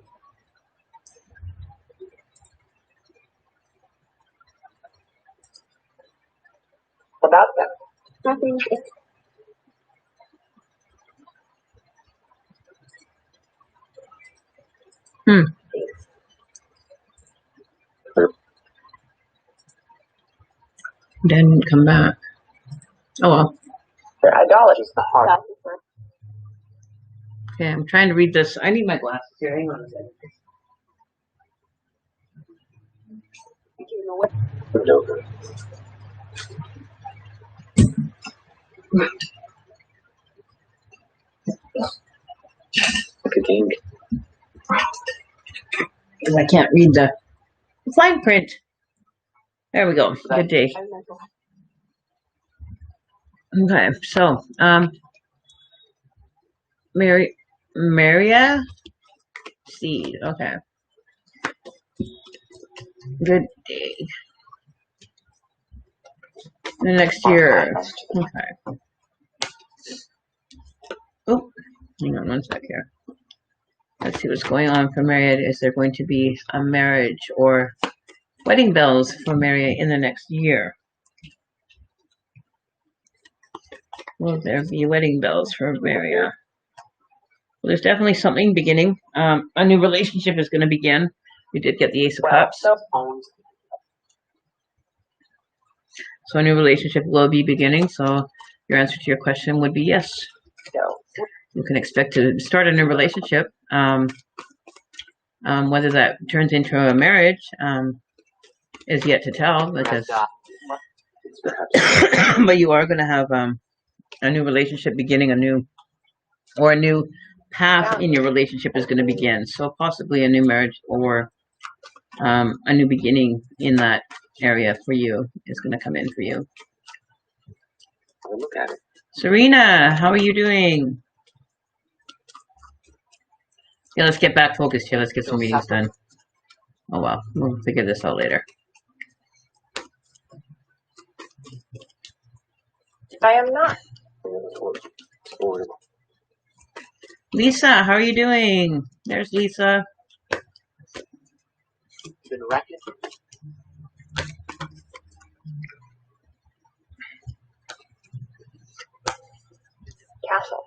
About them. Nothing. Didn't come back. Oh well. Their idolatry's the hard. Okay, I'm trying to read this. I need my glasses here. Hang on a second. Like a game. Because I can't read the fine print. There we go. Good day. Okay, so Maria Seed. Okay. Good day. The next year. Okay. Oh, hang on one sec here. Let's see what's going on for Maria. Is there going to be a marriage or wedding bells for Maria in the next year? Will there be wedding bells for Maria? Well, there's definitely something beginning. A new relationship is going to begin. We did get the Ace of Cups. So a new relationship will be beginning. So your answer to your question would be yes. You can expect to start a new relationship. Whether that turns into a marriage is yet to tell, because but you are going to have a new relationship beginning, a new path in your relationship is going to begin. So possibly a new marriage or a new beginning in that area for you is going to come in for you. I'll look at it. Serena, how are you doing? Yeah, let's get back focused here. Let's get some readings done. Oh well, we'll figure this out later. I am not. Lisa, how are you doing? There's Lisa. Been wrecking. Castle.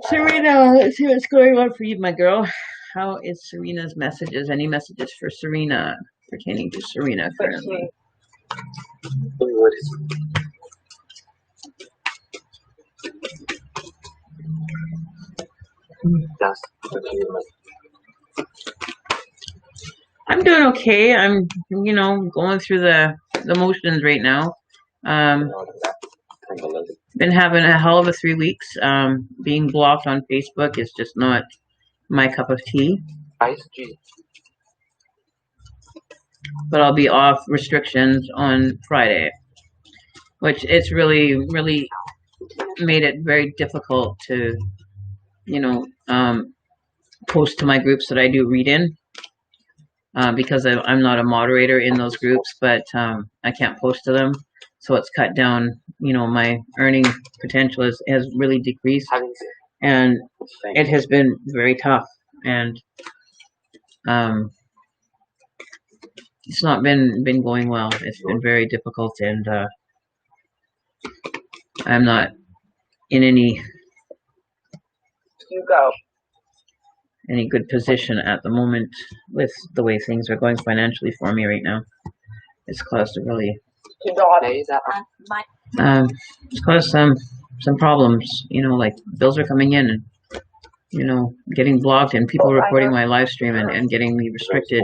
Serena, let's see what's going on for you, my girl. How is Serena's messages? Any messages for Serena pertaining to Serena currently? What is I'm doing okay. I'm, going through the motions right now. Been having a hell of a 3 weeks. Being blocked on Facebook is just not my cup of tea. But I'll be off restrictions on Friday, which it's really, really made it very difficult to, post to my groups that I do read in. Because I'm not a moderator in those groups, but I can't post to them. So it's cut down, my earning potential has really decreased. And it has been very tough. And it's not been going well. It's been very difficult, and I'm not in any good position at the moment with the way things are going financially for me right now. It's caused a really it's caused some problems, like bills are coming in and getting blocked and people recording my live stream and getting me restricted.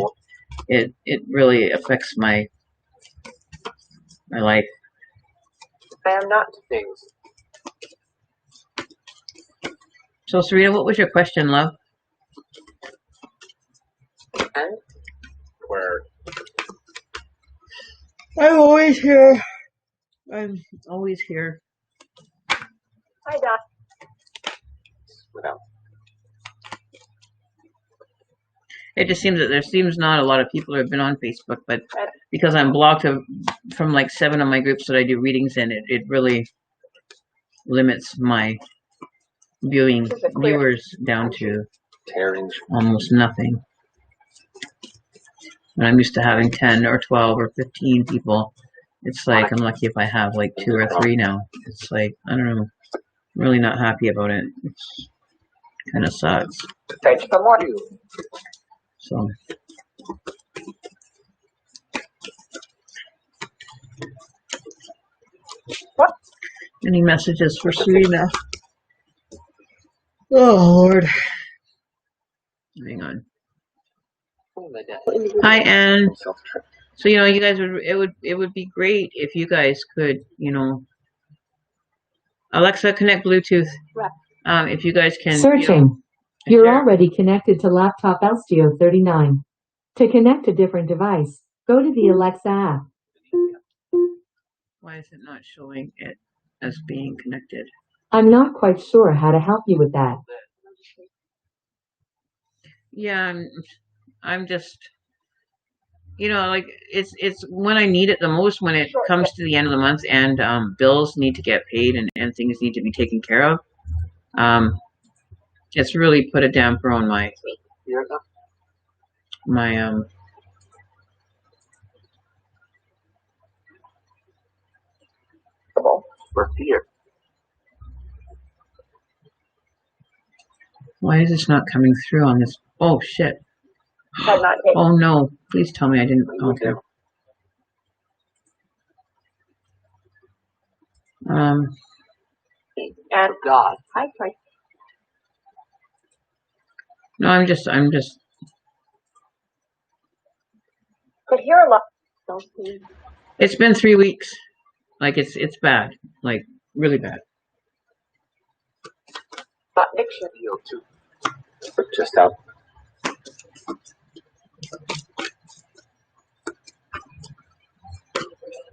It really affects my life. I am not. things? So Serena, what was your question, love? And where? I'm always here. I'm always here. Hi, Doc. Without. It just seems that there seems not a lot of people who have been on Facebook, but because I'm blocked from like 7 of my groups that I do readings in, it really limits my viewers down to almost nothing. And I'm used to having 10 or 12 or 15 people It's like I'm lucky if I have like 2 or 3 now. It's like, I don't know. I'm really not happy about it. It's kind of sucks. Search for more. So. What? Any messages for Serena? Oh Lord. Hang on. Hi Anne. So you guys it would be great if you guys could, Alexa, connect Bluetooth. If you guys can. Searching. You're already connected to laptop Elstio 39. To connect a different device, go to the Alexa app. Why is it not showing it as being connected? I'm not quite sure how to help you with that. Yeah, I'm just, like it's when I need it the most, when it comes to the end of the month and bills need to get paid and things need to be taken care of. It's really put a damper on my For fear. Why is this not coming through on this? Oh shit. Oh no, please tell me I didn't. Okay. And God. hi, hi. No, I'm just. Could hear a lot. It's been 3 weeks. Like it's bad. Like really bad. But Nixon. Feel too. Just out.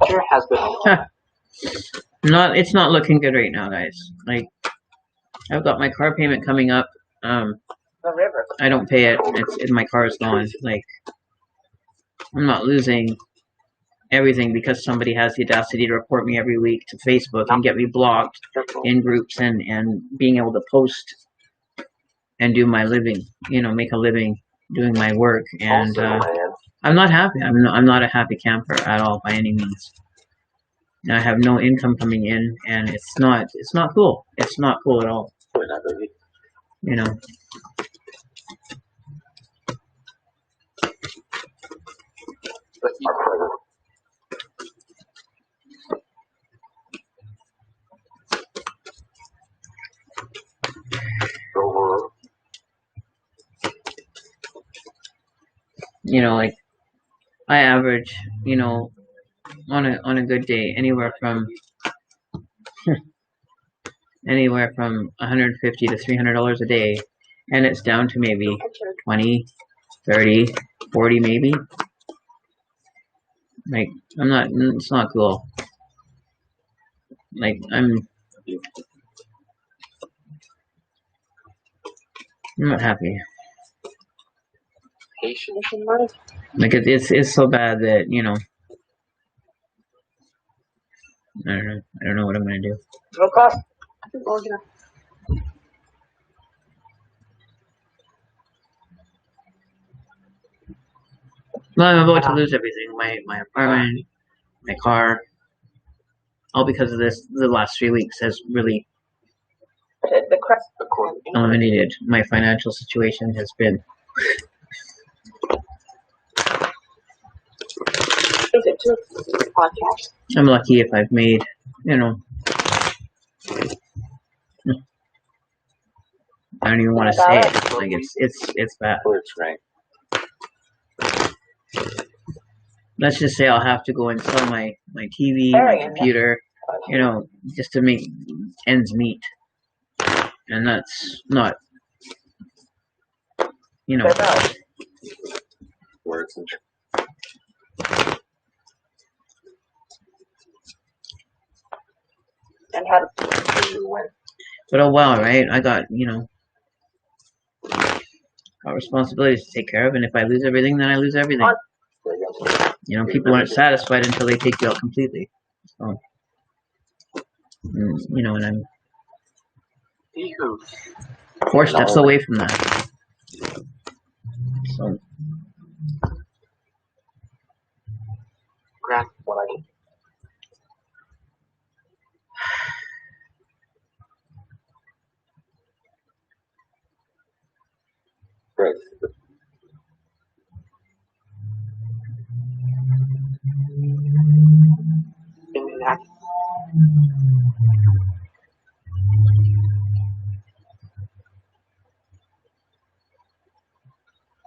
There has been. It's not looking good right now, guys. Like I've got my car payment coming up. The river. I don't pay it. My car is gone. Like I'm not losing everything because somebody has the audacity to report me every week to Facebook and get me blocked in groups and being able to post and do my living, make a living doing my work. And I'm not happy. I'm not a happy camper at all by any means. I have no income coming in, and it's not cool. It's not cool at all. Like I average, on a good day, anywhere from $150 to $300 a day, and it's down to maybe 20, 30, 40 maybe. Like it's not cool. Like I'm not happy. Like it's so bad that I don't know what I'm gonna do. Well, I'm about to lose everything. My apartment, my car, all because of this. The last 3 weeks has really eliminated. My financial situation has been. I'm lucky if I've made, I don't even want to say it. Like it's bad. Let's just say I'll have to go and sell my TV, my computer, just to make ends meet. And that's not, Words and but oh well, right? I got, got responsibilities to take care of, and if I lose everything, then I lose everything. People aren't satisfied until they take you out completely. So, and I'm 4 steps away from that. So, Right.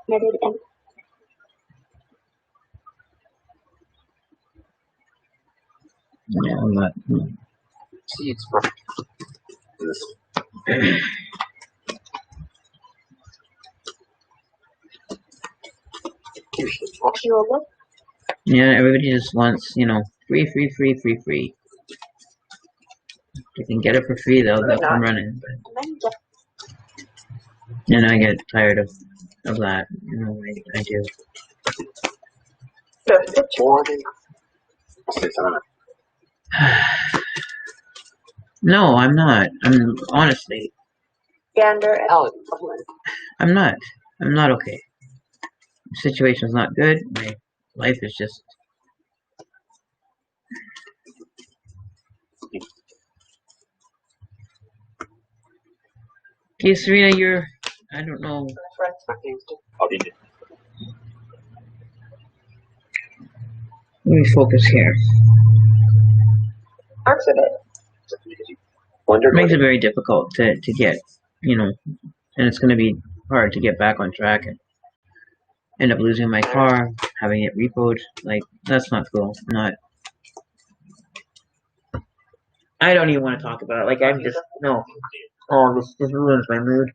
Netted and Yeah, I'm not. Seeds for this. Osceola. Yeah, everybody just wants, you know, free, free, free, free, free. If they can get it for free, they'll come running. And I get tired of that. You know, I do. Morning. I'll say something. No, I'm not. I'm honestly, Gander. Alan. I'm not. I'm not okay. The situation's not good. My life is just. Okay, Serena, you're. I don't know. I'll be Let me focus here. Accident. Wonder It makes it very difficult to get, you know, and it's going to be hard to get back on track and end up losing my car, having it repoed. Like, that's not cool. Not. I don't even want to talk about it. Like, I'm just, no. Oh, this ruins my mood.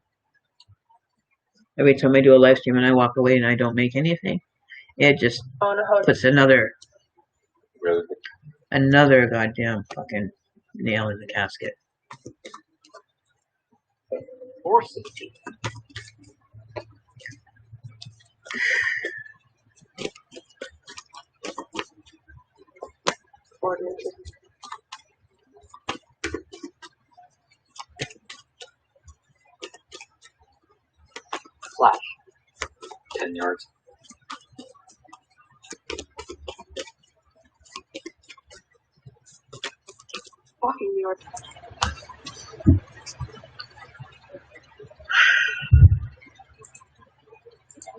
Every time I do a live stream and I walk away and I don't make anything, it just puts another goddamn fucking nail in the casket. horses. Flash. 10 yards. Walking yard.